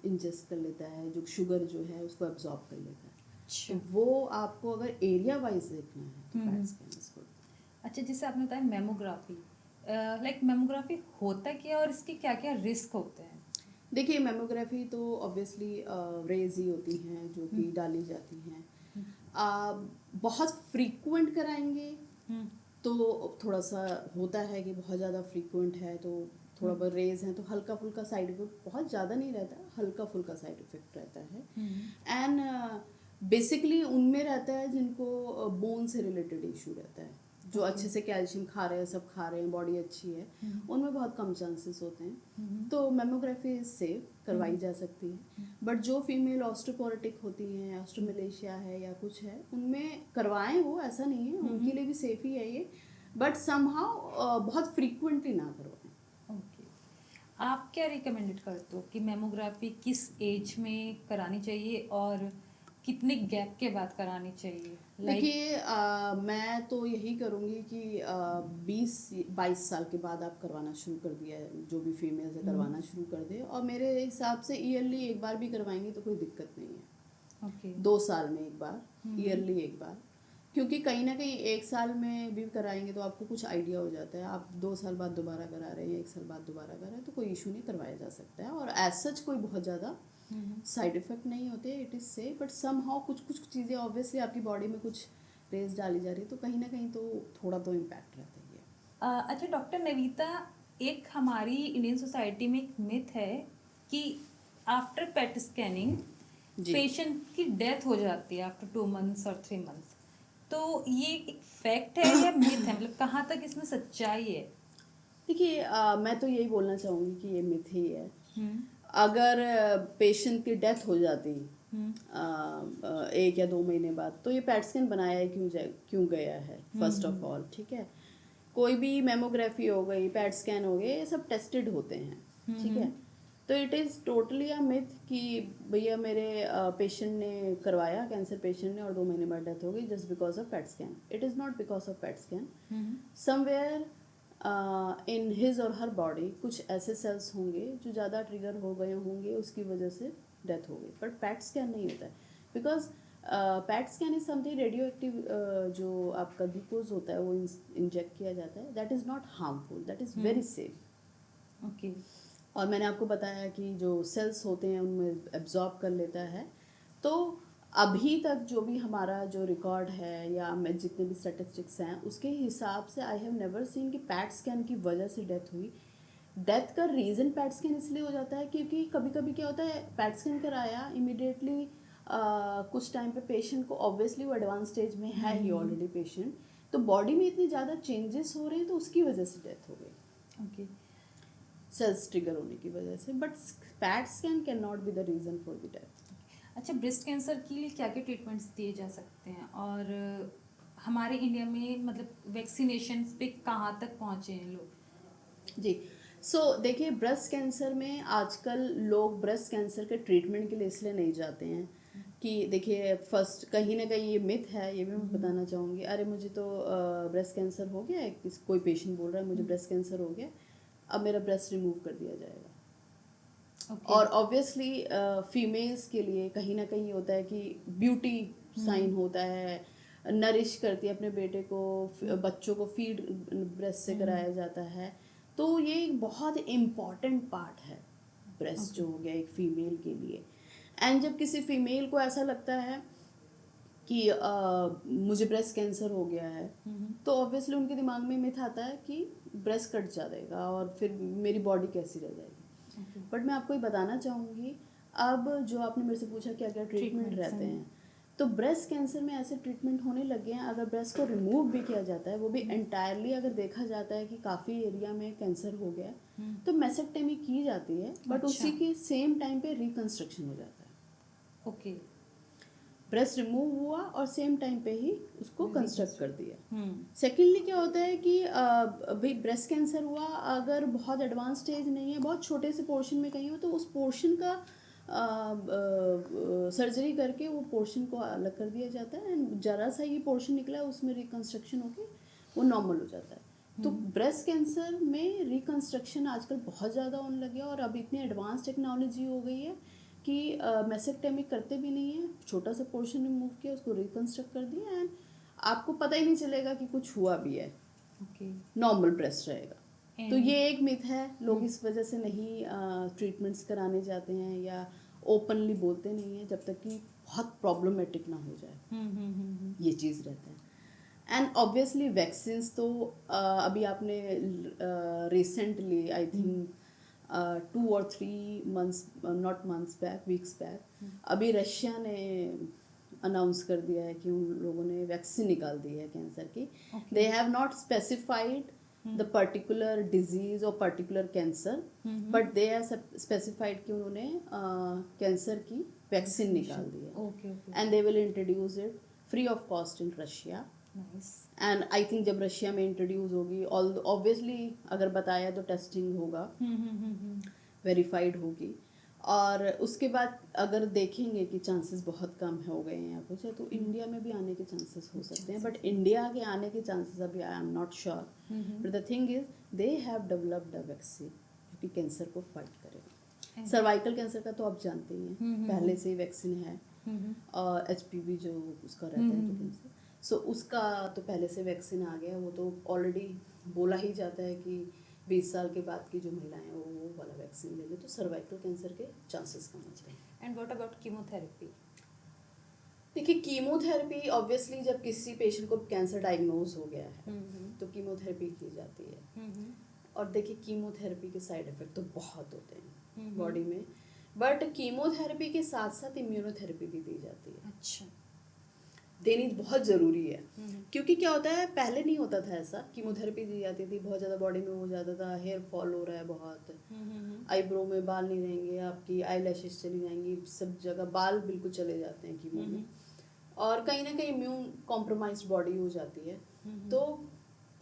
इंजेस्ट कर लेता है, जो शुगर जो है उसको एब्जॉर्ब कर लेता है। अच्छा। तो वो आपको अगर एरिया वाइज देखना है तो पैट स्कैन इसको। अच्छा, जैसे आपने बताया मेमोग्राफी, लाइक मेमोग्राफी होता क्या है और इसके क्या क्या रिस्क होते हैं? देखिए, मेमोग्राफी तो ऑब्वियसली रेज ही होती हैं जो कि डाली जाती हैं। बहुत फ्रीक्वेंट कराएंगे तो थोड़ा सा होता है कि बहुत ज़्यादा फ्रीक्वेंट है तो थोड़ा बहुत रेज है तो हल्का फुल्का साइड इफेक्ट, बहुत ज़्यादा नहीं रहता, हल्का फुल्का साइड इफेक्ट रहता है। एंड बेसिकली उनमें रहता है जिनको बोन से रिलेटेड इशू रहता है, जो अच्छे से कैल्शियम खा रहे हैं, सब खा रहे हैं, बॉडी अच्छी है, उनमें बहुत कम चांसेस होते हैं। तो मेमोग्राफी सेफ करवाई जा सकती है। बट जो फीमेल ऑस्टियोपोरोटिक होती हैं, ऑस्ट्रोमलेशिया है या कुछ है, उनमें करवाएं, वो ऐसा नहीं है, उनके लिए भी सेफ ही है ये, बट समहाउ बहुत फ्रीक्वेंटली ना करवाएं। ओके। आप क्या रिकमेंडेड करते हो कि मेमोग्राफी किस एज में करानी चाहिए और कितने गैप के बाद करानी चाहिए? देखिए, मैं तो यही करूँगी कि 20-22 साल के बाद आप करवाना शुरू कर दिया है, जो भी फीमेल्स है करवाना शुरू कर दे, और मेरे हिसाब से ईयरली एक बार भी करवाएंगे तो कोई दिक्कत नहीं है। ओके। 2 साल में एक बार, ईयरली एक बार, क्योंकि कहीं ना कहीं 1 साल में भी कराएंगे तो आपको कुछ आइडिया हो जाता है। आप 2 साल बाद दोबारा करा रहे हैं, 1 साल बाद दोबारा करा रहे हैं तो कोई इशू नहीं, करवाया जा सकता है। और एज सच कोई बहुत ज़्यादा साइड इफेक्ट नहीं होते, it is safe. But somehow कुछ कुछ चीज़ें ऑब्वियसली आपकी बॉडी में कुछ रेस डाली जा रही है तो कहीं ना कहीं तो थोड़ा तो इम्पैक्ट रहता ही है। अच्छा डॉक्टर नवीता, एक हमारी इंडियन सोसाइटी में एक मिथ है कि आफ्टर पेट स्कैनिंग जी। पेशेंट की डेथ हो जाती है आफ्टर 2 मंथ्स और 3 मंथ्स, तो ये एक फैक्ट है या मिथ है? मतलब कहाँ तक इसमें सच्चाई है? देखिए, मैं तो यही बोलना चाहूँगी कि ये मिथ ही है। अगर पेशेंट की डेथ हो जाती 1 या 2 महीने बाद तो ये पैट स्कैन बनाया है क्यों गया है, फर्स्ट ऑफ ऑल, ठीक है। कोई भी मेमोग्राफी हो गई, पैट स्कैन हो गए, ये सब टेस्टेड होते हैं, ठीक है। तो it is totally a myth कि भैया मेरे पेशेंट ने करवाया, कैंसर पेशेंट ने, और 2 महीने बाद डेथ हो गई just because of PET scan. It is not because of PET scan. Somewhere in his और हर बॉडी कुछ ऐसे सेल्स होंगे जो ज़्यादा ट्रिगर हो गए होंगे, उसकी वजह से डेथ हो गई। बट पैट स्कैन नहीं होता है, because PET scan is something radio active, जो आपका ग्लूकोज होता है वो इंजेक्ट किया जाता है, that is not harmful, that is very safe. Okay. और मैंने आपको बताया कि जो सेल्स होते हैं उनमें एब्जॉर्ब कर लेता है। तो अभी तक जो भी हमारा जो रिकॉर्ड है या मैं जितने भी स्टैटिस्टिक्स हैं उसके हिसाब से आई हैव नेवर सीन कि पैट स्कैन की वजह से डेथ हुई। डेथ का रीज़न पैट स्कैन इसलिए हो जाता है क्योंकि कभी कभी क्या होता है, पैट स्कैन कराया इमिडिएटली कुछ टाइम पे पेशेंट को, ऑब्वियसली वो एडवांस स्टेज में है ही ऑलरेडी पेशेंट, तो बॉडी में इतने ज़्यादा चेंजेस हो रहे हैं तो उसकी वजह से डेथ हो गई, ओके। सेल्स ट्रिगर होने की वजह से। But PET scan can not be the reason for the death. अच्छा, ब्रेस्ट कैंसर के लिए क्या क्या ट्रीटमेंट्स दिए जा सकते हैं और हमारे इंडिया में मतलब वैक्सीनेशन पे कहाँ तक पहुँचे हैं लोग? जी, देखिए, ब्रेस्ट कैंसर में आजकल लोग ब्रेस्ट कैंसर के ट्रीटमेंट के लिए इसलिए नहीं जाते हैं कि देखिए फर्स्ट कहीं ना कहीं ये मिथ है, ये भी मैं बताना चाहूँगी। अरे मुझे तो ब्रेस्ट कैंसर हो गया है, कोई पेशेंट बोल रहा है मुझे ब्रेस्ट कैंसर हो गया, अब मेरा ब्रेस्ट रिमूव कर दिया जाएगा। ओके। और ऑब्वियसली फीमेल्स के लिए कहीं ना कहीं होता है कि ब्यूटी साइन होता है, नरिश करती है अपने बेटे को, बच्चों को फीड ब्रेस्ट से कराया जाता है। तो ये एक बहुत इम्पॉर्टेंट पार्ट है ब्रेस्ट जो हो गया एक फीमेल के लिए। एंड जब किसी फीमेल को ऐसा लगता है कि मुझे ब्रेस्ट कैंसर हो गया है, तो ऑब्वियसली उनके दिमाग में मिथ आता है कि ब्रेस्ट कट जाएगा और फिर मेरी बॉडी कैसी रह जाएगी। बट मैं आपको ये बताना चाहूँगी, अब जो आपने मेरे से पूछा क्या क्या ट्रीटमेंट रहते हैं, तो ब्रेस्ट कैंसर में ऐसे ट्रीटमेंट होने लगे हैं। अगर ब्रेस्ट को रिमूव भी किया जाता है, वो भी एंटायरली अगर देखा जाता है कि काफ़ी एरिया में कैंसर हो गया है, तो मेसेक्टेमी की जाती है, बट उसी की सेम टाइम पे रिकंस्ट्रक्शन हो जाता है। ओके। ब्रेस्ट रिमूव हुआ और सेम टाइम पे ही उसको कंस्ट्रक्ट कर दिया। सेकेंडली क्या होता है कि भाई ब्रेस्ट कैंसर हुआ, अगर बहुत एडवांस स्टेज नहीं है, बहुत छोटे से पोर्शन में कहीं हो, तो उस पोर्शन का सर्जरी करके वो पोर्शन को अलग कर दिया जाता है। एंड जरा सा ये पोर्शन निकला है उसमें रिकंस्ट्रक्शन होके वो नॉर्मल हो जाता है। तो ब्रेस्ट कैंसर में रिकंस्ट्रक्शन आजकल बहुत ज़्यादा होने लगे और अब इतनी एडवांस टेक्नोलॉजी हो गई है कि मेसेक्टेमी करते भी नहीं है, छोटा सा पोर्शन रिमूव किया, उसको रिकंस्ट्रक्ट कर दिया, एंड आपको पता ही नहीं चलेगा कि कुछ हुआ भी है। ओके। नॉर्मल ब्रेस्ट रहेगा। तो ये एक मिथ है, लोग इस वजह से नहीं ट्रीटमेंट्स कराने जाते हैं या ओपनली बोलते नहीं हैं जब तक कि बहुत प्रॉब्लमेटिक ना हो जाए। ये चीज़ रहता है। एंड ऑब्वियसली वैक्सीन्स तो अभी आपने रिसेंटली आई थिंक 2 और 3 months, not months back, weeks back, अभी रशिया ने अनाउंस कर दिया है कि उन लोगों ने वैक्सीन निकाल दी है कैंसर की। They have not specified the particular disease और particular cancer, but they have specified कि उन्होंने कैंसर की वैक्सीन निकाल दी है, and they will introduce it free of cost in Russia. And I think जब रशिया में इंट्रोड्यूस होगी, ऑब्वियसली अगर बताया तो टेस्टिंग होगा, वेरीफाइड होगी, और उसके बाद अगर देखेंगे कि चांसेस बहुत कम हो गए हैं या कुछ है, तो इंडिया में भी आने के चांसेस हो सकते हैं। बट इंडिया के आने के चांसेस अभी I am not sure, but the thing is they have developed a vaccine जो कि कैंसर को फाइट करेगा। सर्वाइकल कैंसर का तो आप जानते ही हैं, पहले से ही वैक्सीन है, और HPV जो उसका रहता है जो कैंसर, सो उसका तो पहले से वैक्सीन आ गया। वो तो ऑलरेडी बोला ही जाता है कि 20 साल के बाद की जो महिलाएं हैं वो वाला वैक्सीन ले लें तो सर्वाइकल कैंसर के चांसेस कम होते हैं। And what about chemotherapy? देखिए कीमोथेरेपी ऑब्वियसली जब किसी पेशेंट को कैंसर डायग्नोज हो गया है तो कीमोथेरेपी की जाती है। और देखिए कीमोथेरेपी के साइड इफेक्ट तो बहुत होते हैं बॉडी में, बट कीमोथेरेपी के साथ साथ इम्यूनोथेरेपी भी दी जाती है। अच्छा। देनी बहुत ज़रूरी है, क्योंकि क्या होता है पहले नहीं होता था ऐसा। कीमोथेरेपी दी जाती थी, बहुत ज़्यादा बॉडी में हो जाता था, हेयर फॉल हो रहा है बहुत, आईब्रो में बाल नहीं रहेंगे, आपकी आई लैशेज चली जाएंगी, सब जगह बाल बिल्कुल चले जाते हैं कीमो में, और कहीं ना कहीं इम्यून कॉम्प्रोमाइज बॉडी हो जाती है। तो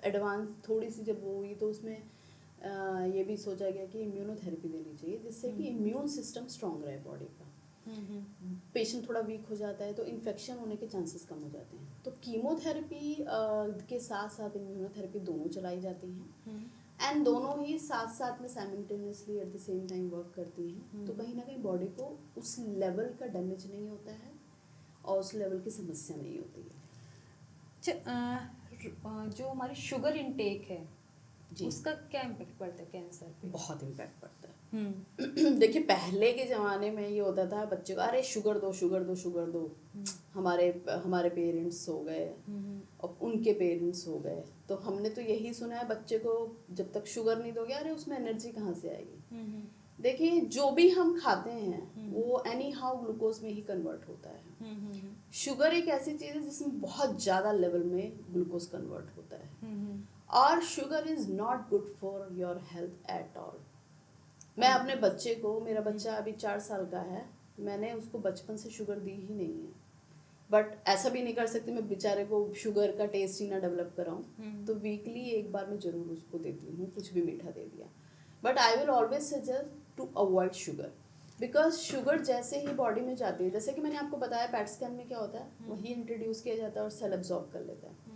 एडवांस थोड़ी सी जब वो हुई तो उसमें ये भी सोचा गया कि इम्यूनोथेरेपी देनी चाहिए जिससे कि इम्यून सिस्टम स्ट्रांग रहे बॉडी का। पेशेंट थोड़ा वीक हो जाता है तो इन्फेक्शन होने के चांसेस कम हो जाते हैं। तो कीमोथेरेपी के साथ साथ इम्यूनोथेरेपी दोनों चलाई जाती हैं, एंड दोनों ही साथ साथ में simultaneously at the same time work करती हैं। तो कहीं ना कहीं बॉडी को उस लेवल का डैमेज नहीं होता है और उस लेवल की समस्या नहीं होती है। जो हमारी शुगर इनटेक है जी, उसका क्या इम्पैक्ट पड़ता है कैंसर पे? बहुत इम्पैक्ट पड़ता है। देखिए पहले के ज़माने में ये होता था बच्चे को अरे शुगर दो शुगर दो शुगर दो, हमारे पेरेंट्स हो गए और उनके पेरेंट्स हो गए, तो हमने तो यही सुना है बच्चे को जब तक शुगर नहीं दोगे अरे उसमें एनर्जी कहाँ से आएगी। देखिए जो भी हम खाते हैं वो एनी हाउ ग्लूकोज में ही कन्वर्ट होता है। शुगर एक ऐसी चीज़ है जिसमें बहुत ज़्यादा लेवल में ग्लूकोज कन्वर्ट होता है, और sugar is not good for your health at all. मैं अपने बच्चे को, मेरा बच्चा अभी 4 साल का है, मैंने उसको बचपन से शुगर दी ही नहीं है, बट ऐसा भी नहीं कर सकती मैं बेचारे को शुगर का टेस्ट ही ना डेवलप कराऊँ। तो वीकली एक बार मैं ज़रूर उसको देती हूँ, कुछ भी मीठा दे दिया, but I will always suggest to avoid sugar. Because sugar जैसे ही बॉडी में जाती है, जैसे कि मैंने आपको बताया पैट स्कैन में क्या होता है, वही इंट्रोड्यूस किया जाता है और सेल एब्जॉर्ब कर लेता है।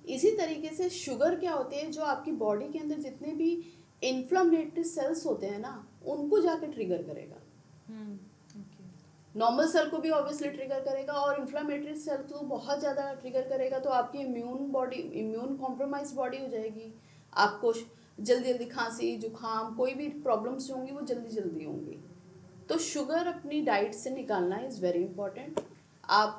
इसी तरीके से शुगर क्या होती है, जो आपकी बॉडी के अंदर जितने भी इन्फ्लामेटरी सेल्स होते हैं ना, उनको जाके ट्रिगर करेगा। नॉर्मल सेल को भी ऑब्वियसली ट्रिगर करेगा, और इन्फ्लामेटरी सेल तो बहुत ज़्यादा ट्रिगर करेगा, तो आपकी इम्यून कॉम्प्रोमाइज बॉडी हो जाएगी। आपको जल्दी जल्दी खांसी जुकाम कोई भी प्रॉब्लम्स जो होंगी वो जल्दी जल्दी होंगी। तो शुगर अपनी डाइट से निकालना इज़ वेरी इंपॉर्टेंट। आप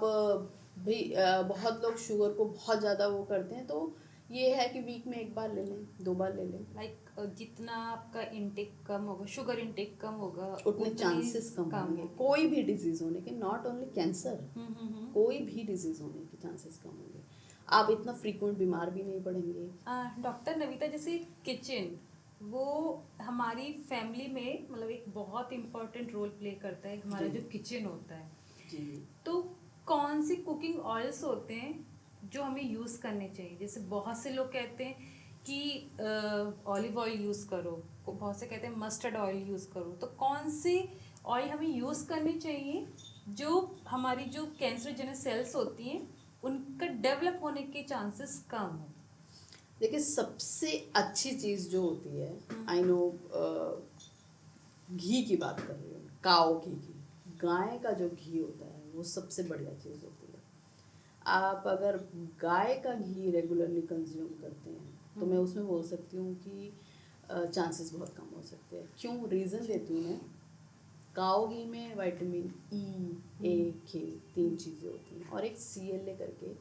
भी बहुत लोग शुगर को बहुत ज़्यादा वो करते हैं, तो ये है कि वीक में 1 बार ले लें, 2 बार ले लें। जितना आपका इंटेक कम होगा, शुगर इंटेक कम होगा, उतने चांसेस कम होंगे कोई भी डिजीज़ होने के, नॉट ओनली कैंसर, कोई भी डिजीज़ होने के चांसेस कम होंगे। आप इतना फ्रीक्वेंट बीमार भी नहीं पड़ेंगे। डॉक्टर नविता, जैसे किचन वो हमारी फैमिली में मतलब एक बहुत इम्पोर्टेंट रोल प्ले करता है, हमारा जो किचन होता है जी। तो कौन सी कुकिंग ऑयल्स होते हैं जो हमें यूज़ करने चाहिए? जैसे बहुत से लोग कहते हैं कि ऑलिव ऑयल यूज़ करो, बहुत से कहते हैं मस्टर्ड ऑयल यूज़ करो, तो कौन सी ऑयल हमें यूज़ करनी चाहिए जो हमारी जो कैंसरजेनस सेल्स होती हैं उनका डेवलप होने के चांसेस कम हो? देखिए, सबसे अच्छी चीज़ जो होती है, आई नो घी की बात कर रही हूँ, काऊ घी की, गाय का जो घी होता है वो सबसे बढ़िया चीज़ होती है। आप अगर गाय का घी रेगुलरली कंज्यूम करते हैं तो मैं उसमें बोल सकती हूँ कि चांसेस बहुत कम हो सकते हैं। क्यों, रीज़न देती हूँ मैं। काऊ घी में विटामिन ई, ए, के 3 चीज़ें होती हैं, और एक CLA करके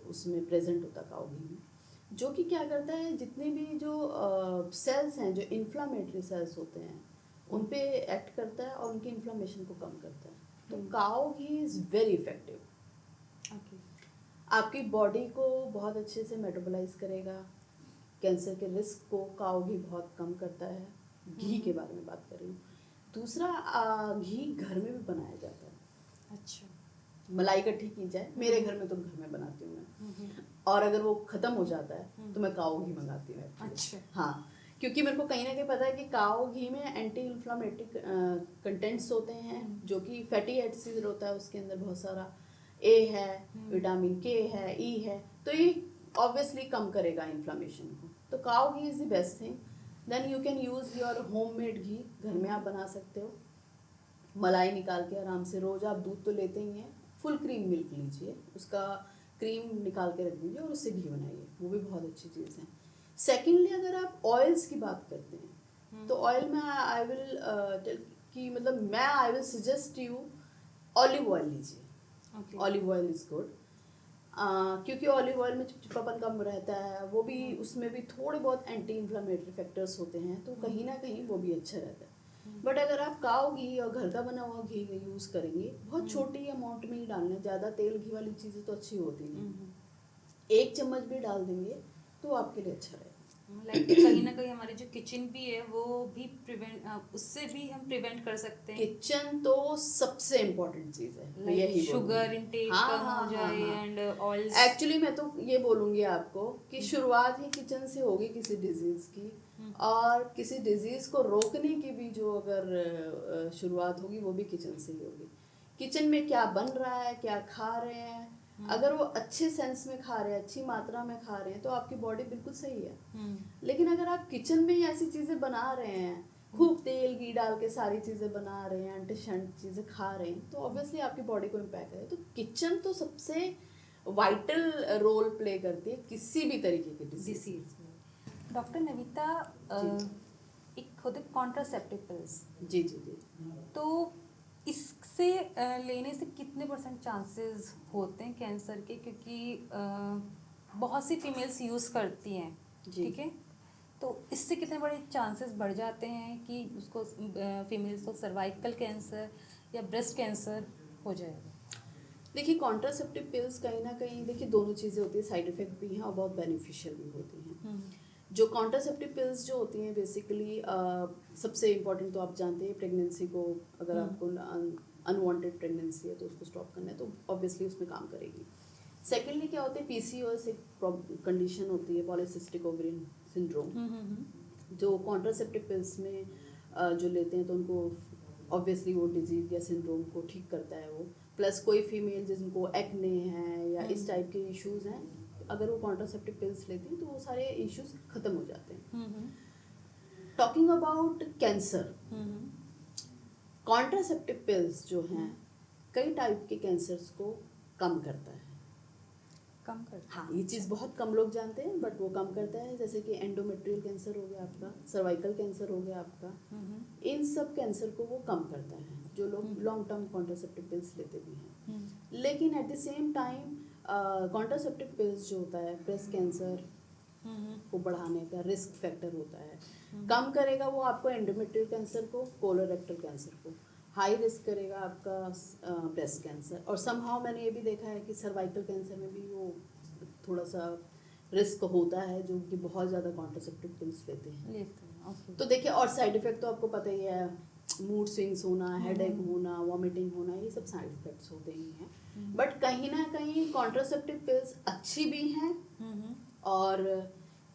उसमें प्रेजेंट होता है काऊ घी में, जो कि क्या करता है, जितने भी जो सेल्स हैं, जो इन्फ्लामेटरी सेल्स होते हैं, उन पे एक्ट करता है और उनकी इन्फ्लामेशन को कम करता है। तो cow ghee is very effective. आपकी बॉडी को बहुत अच्छे से मेटाबोलाइज करेगा, कैंसर के रिस्क को काऊ घी बहुत कम करता है। घी के बारे में बात कर रही हूँ। दूसरा, घी घर में भी बनाया जाता है। अच्छा। मलाई इकट्ठी की जाए, मेरे घर में तो घर में बनाती हूँ मैं, और अगर वो ख़त्म हो जाता है तो मैं काऊ घी मंगाती हूँ। अच्छा। हाँ, क्योंकि मेरे को कहीं ना कहीं पता है कि काऊ घी में एंटी इन्फ्लामेटरी कंटेंट्स होते हैं, जो कि फैटी एसिड होता है उसके अंदर बहुत सारा, ए है, विटामिन के है, ई है, तो ये ऑब्वियसली कम करेगा इन्फ्लामेशन को। तो cow ghee is the best thing. Then you can use your homemade ghee, घर में आप बना सकते हो। मलाई निकाल के आराम से, रोज़ आप दूध तो लेते ही हैं, फुल क्रीम मिल्क लीजिए, उसका क्रीम निकाल के रख दीजिए और उससे घी बनाइए, वो भी बहुत अच्छी चीज़ है। सेकेंडली, अगर आप ऑयल्स की बात करते हैं तो ऑयल में आई विल मतलब मैं I will suggest you olive oil लीजिए। ऑलिव ऑयल इज़ गुड, क्योंकि ऑलिव ऑयल में चिपचिपापन कम रहता है, वो भी उसमें भी थोड़े बहुत एंटी इन्फ्लामेटरी फैक्टर्स होते हैं, तो कहीं ना कहीं वो भी अच्छा रहता है। बट अगर आप काऊ घी और घर का बना हुआ घी यूज़ करेंगे, बहुत छोटी अमाउंट में ही डालना, ज़्यादा तेल घी वाली चीज़ें तो अच्छी होती नहीं। 1 चम्मच भी डाल देंगे तो आपके लिए अच्छा रहेगा। कहीं ना कहीं हमारे जो किचन भी है वो भी उससे भी हम प्रिवेंट कर सकते हैं। किचन तो सबसे इम्पोर्टेंट चीज़ है, यही शुगर इंटेक कम हो जाए एंड ऑयल्स। एक्चुअली मैं तो ये बोलूँगी आपको कि शुरुआत ही किचन से होगी किसी डिजीज़ की, और किसी डिजीज़ को रोकने की भी जो अगर शुरुआत होगी वो भी किचन से ही होगी। किचन में क्या बन रहा है, क्या खा रहे हैं, अगर वो अच्छे सेंस में खा रहे हैं, अच्छी मात्रा में खा रहे हैं, तो आपकी बॉडी बिल्कुल सही है। लेकिन अगर आप किचन में ही ऐसी चीज़ें बना रहे हैं, खूब तेल घी डाल के सारी चीज़ें बना रहे हैं, एंटीशंट चीज़ें खा रहे हैं, तो ऑब्वियसली आपकी बॉडी को इम्पैक्ट है। तो किचन तो सबसे वाइटल रोल प्ले करती है किसी भी तरीके की डिजीज में। डॉक्टर नविता, एक होते कॉन्ट्रासेप्टिव पिल्स, जी जी जी, तो इससे लेने से कितने % चांसेस होते हैं कैंसर के? क्योंकि बहुत सी फीमेल्स यूज़ करती हैं, ठीक है, तो इससे कितने बड़े चांसेस बढ़ जाते हैं कि उसको फीमेल्स को सर्वाइकल कैंसर या ब्रेस्ट कैंसर हो जाएगा? देखिए, कॉन्ट्रासेप्टिव पिल्स कहीं ना कहीं, देखिए दोनों चीज़ें होती हैं, साइड इफ़ेक्ट भी हैं और बहुत बेनिफिशियल भी होती हैं। जो कॉन्ट्रासेप्टिव पिल्स जो होती हैं बेसिकली, सबसे इम्पॉर्टेंट तो आप जानते हैं, प्रेगनेंसी को अगर आपको अनवांटेड प्रेगनेंसी है तो उसको स्टॉप करना है, तो ऑब्वियसली उसमें काम करेगी। सेकेंडली क्या होता है, PCOS एक कंडीशन होती है, पॉलीसिस्टिक ओवरियन सिंड्रोम, जो कॉन्ट्रासेप्टिव पिल्स में जो लेते हैं तो उनको ऑब्वियसली वो डिजीज़ या सिंड्रोम को ठीक करता है वो। प्लस कोई फीमेल जिनको एक्ने है या इस टाइप के इश्यूज हैं, अगर वो कॉन्ट्रासेप्टिव पिल्स लेती हैं तो वो सारे इश्यूज खत्म हो जाते हैं। Talking about cancer, contraceptive pills जो हैं कई टाइप के कैंसर्स को कम करता है। कम कर हाँ, ये चीज़ बहुत कम लोग जानते हैं बट वो कम करता है। जैसे कि एंडोमेट्रियल कैंसर हो गया आपका, सर्वाइकल कैंसर हो गया आपका, इन सब कैंसर को वो कम करता है जो लोग लॉन्ग टर्म कॉन्ट्रासेप्टिव पिल्स लेते भी हैं। लेकिन at the same time contraceptive pills जो होता है ब्रेस्ट कैंसर को बढ़ाने का रिस्क फैक्टर होता है। कम करेगा वो आपको एंडोमेट्रियल कैंसर को, कोलोरेक्टल कैंसर को, हाई रिस्क करेगा आपका ब्रेस्ट कैंसर। और समहाउ मैंने ये भी देखा है कि सर्वाइकल कैंसर में भी वो थोड़ा सा रिस्क होता है जो कि बहुत ज़्यादा कॉन्ट्रासेप्टिव पिल्स लेते हैं। ओके। तो देखिए, और साइड इफेक्ट तो आपको पता ही है, मूड स्विंग्स होना, हेडेक होना, वॉमिटिंग होना, ये सब साइड इफेक्ट्स होते ही हैं। बट कहीं ना कहीं कॉन्ट्रासेप्टिव पिल्स अच्छी भी हैं और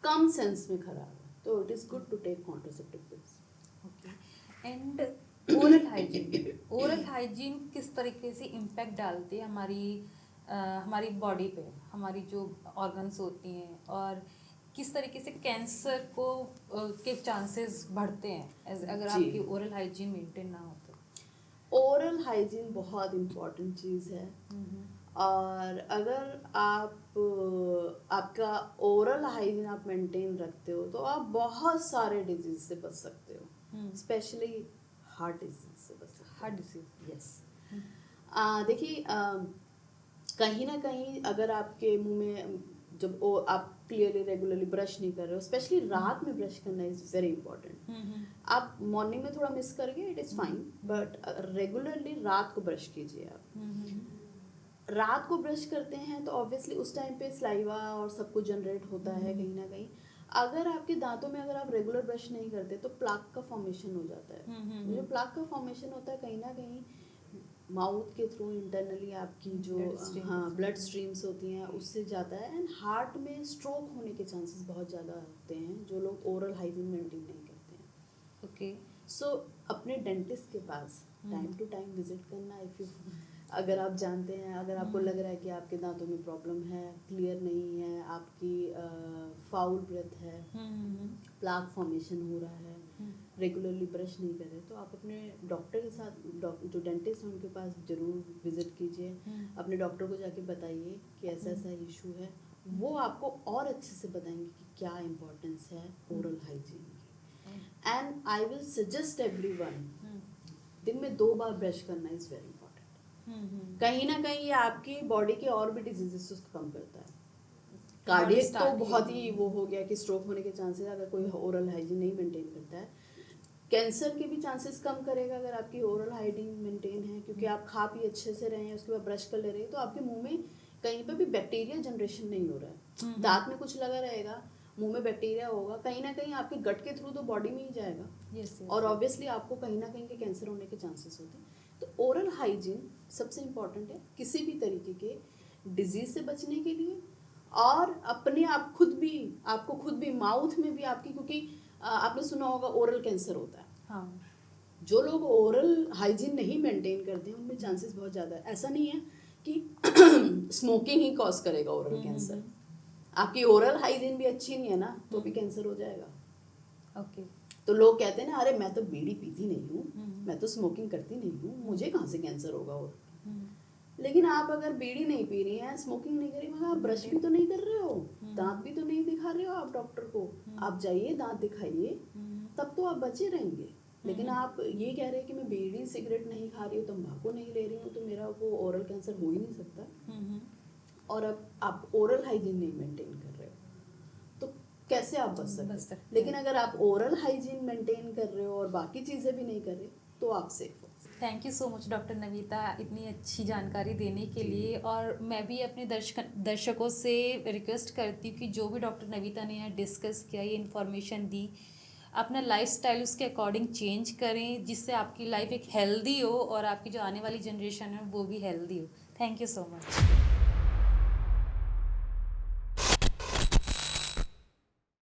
कम सेंस में खराब है, तो it is good to take contraceptive pills. Okay. And oral hygiene किस तरीके से इम्पैक्ट डालती है हमारी बॉडी पे, हमारी जो ऑर्गन्स होती हैं, और किस तरीके से कैंसर को के चांसेस बढ़ते हैं अगर जी। आपकी ओरल हाइजीन मेंटेन ना हो तो? ओरल हाइजीन बहुत इम्पॉर्टेंट चीज़ है और अगर आप आपका ओरल हाइजीन आप मेंटेन रखते हो तो आप बहुत सारे डिजीज से बच सकते हो, स्पेशली हार्ट डिजीज से बच सकते हो। Heart disease, yes. देखिए, कहीं ना कहीं अगर आपके मुंह में जब आप क्लियरली रेगुलरली ब्रश नहीं कर रहे हो, स्पेशली रात में ब्रश करना इज़ वेरी इंपॉर्टेंट। आप मॉर्निंग में थोड़ा मिस कर गए, it is fine, but regularly रात को ब्रश कीजिए। आप रात को ब्रश करते हैं तो ऑब्वियसली उस टाइम पे सलाइवा और सब कुछ जनरेट होता है कहीं ना कहीं। अगर आपके दांतों में अगर आप रेगुलर ब्रश नहीं करते तो प्लाक का फॉर्मेशन हो जाता है। जो प्लाक का फॉर्मेशन होता है कहीं ना कहीं माउथ के थ्रू इंटरनली आपकी जो ब्लड स्ट्रीम्स होती हैं उससे जाता है, एंड हार्ट में स्ट्रोक होने के चांसेस बहुत ज़्यादा होते हैं जो लोग ओरल हाइजीन मेंटेन नहीं करते हैं। ओके। सो अपने डेंटिस्ट के पास टाइम टू टाइम विजिट करना। इफ़ यू अगर आप जानते हैं, अगर आपको लग रहा है कि आपके दांतों में प्रॉब्लम है, क्लियर नहीं है, आपकी फाउल ब्रेथ है, प्लाक फॉर्मेशन हो रहा है, रेगुलरली ब्रश नहीं कर रहे, तो आप अपने डॉक्टर के साथ, जो डेंटिस्ट हैं उनके पास ज़रूर विजिट कीजिए। अपने डॉक्टर को जाके बताइए कि ऐसा ऐसा इशू है, वो आपको और अच्छे से बताएंगे कि क्या इम्पोर्टेंस है ओरल हाइजीन की। And I will suggest everyone, दिन में 2 बार ब्रश करना इज़ वेरी इंपॉर्टेंट। कहीं ना कहीं ये आपकी बॉडी के और भी डिजीजेस उसको कम करता है। कार्डियक तो बहुत ही वो हो गया कि स्ट्रोक होने के चांसेस अगर कोई ओरल हाइजीन नहीं मेंटेन करता है। कैंसर के भी चांसेस कम करेगा अगर आपकी ओरल हाइजीन मेंटेन है, क्योंकि आप खा पी अच्छे से रहे हैं, उसके बाद ब्रश कर ले रहे हैं तो आपके मुंह में कहीं पर भी बैक्टीरिया जनरेशन नहीं हो रहा है। दांत में कुछ लगा रहेगा, मुंह में बैक्टीरिया होगा, कहीं ना कहीं आपके गट के थ्रू तो बॉडी में ही जाएगा। और ऑब्वियसली आपको कहीं ना कहीं के कैंसर होने के चांसेस होते हैं। तो ओरल हाइजीन सबसे इम्पॉर्टेंट है किसी भी तरीके के डिजीज से बचने के लिए, और अपने आप आपको खुद भी माउथ में भी आपकी, क्योंकि आपने सुना होगा ओरल कैंसर होता है। हाँ। जो लोग ओरल हाइजीन नहीं मेंटेन करते हैं उनमें चांसेस बहुत ज़्यादा है। ऐसा नहीं है कि स्मोकिंग ही कॉज करेगा ओरल कैंसर। आपकी ओरल हाइजीन भी अच्छी नहीं है ना तो भी कैंसर हो जाएगा। ओके। तो लोग कहते हैं ना, अरे मैं तो बीड़ी पीती नहीं हूँ, मैं तो स्मोकिंग करती नहीं हूँ, मुझे कहाँ से कैंसर होगा। और लेकिन आप अगर बीड़ी नहीं पी रही हैं, स्मोकिंग नहीं कर रही, मगर आप ब्रश भी तो नहीं कर रहे हो, दांत भी तो नहीं दिखा रहे हो आप डॉक्टर को। आप जाइए, दांत दिखाइए, तब तो आप बचे रहेंगे। लेकिन आप ये कह रहे हैं कि मैं बीड़ी सिगरेट नहीं खा रही हूँ, तम्बाकू नहीं ले रही हूँ, तो मेरा वो ओरल कैंसर हो ही नहीं सकता। और अब आप ओरल हाइजीन नहीं मेंटेन कर रहे हो तो कैसे आप बच सकते हैं। लेकिन अगर आप ओरल हाइजीन मेंटेन कर रहे हो और बाकी चीज़ें भी नहीं कर रहे तो आप सेफ हो। Thank you so much doctor Navita इतनी अच्छी जानकारी देने के लिए। और मैं भी अपने दर्शकों से रिक्वेस्ट करती हूँ कि जो भी डॉक्टर नविता ने यहाँ डिस्कस किया, ये इन्फॉर्मेशन दी, अपना लाइफस्टाइल उसके अकॉर्डिंग चेंज करें जिससे आपकी लाइफ एक हेल्दी हो और आपकी जो आने वाली जनरेशन है वो भी हेल्दी हो। Thank you so much.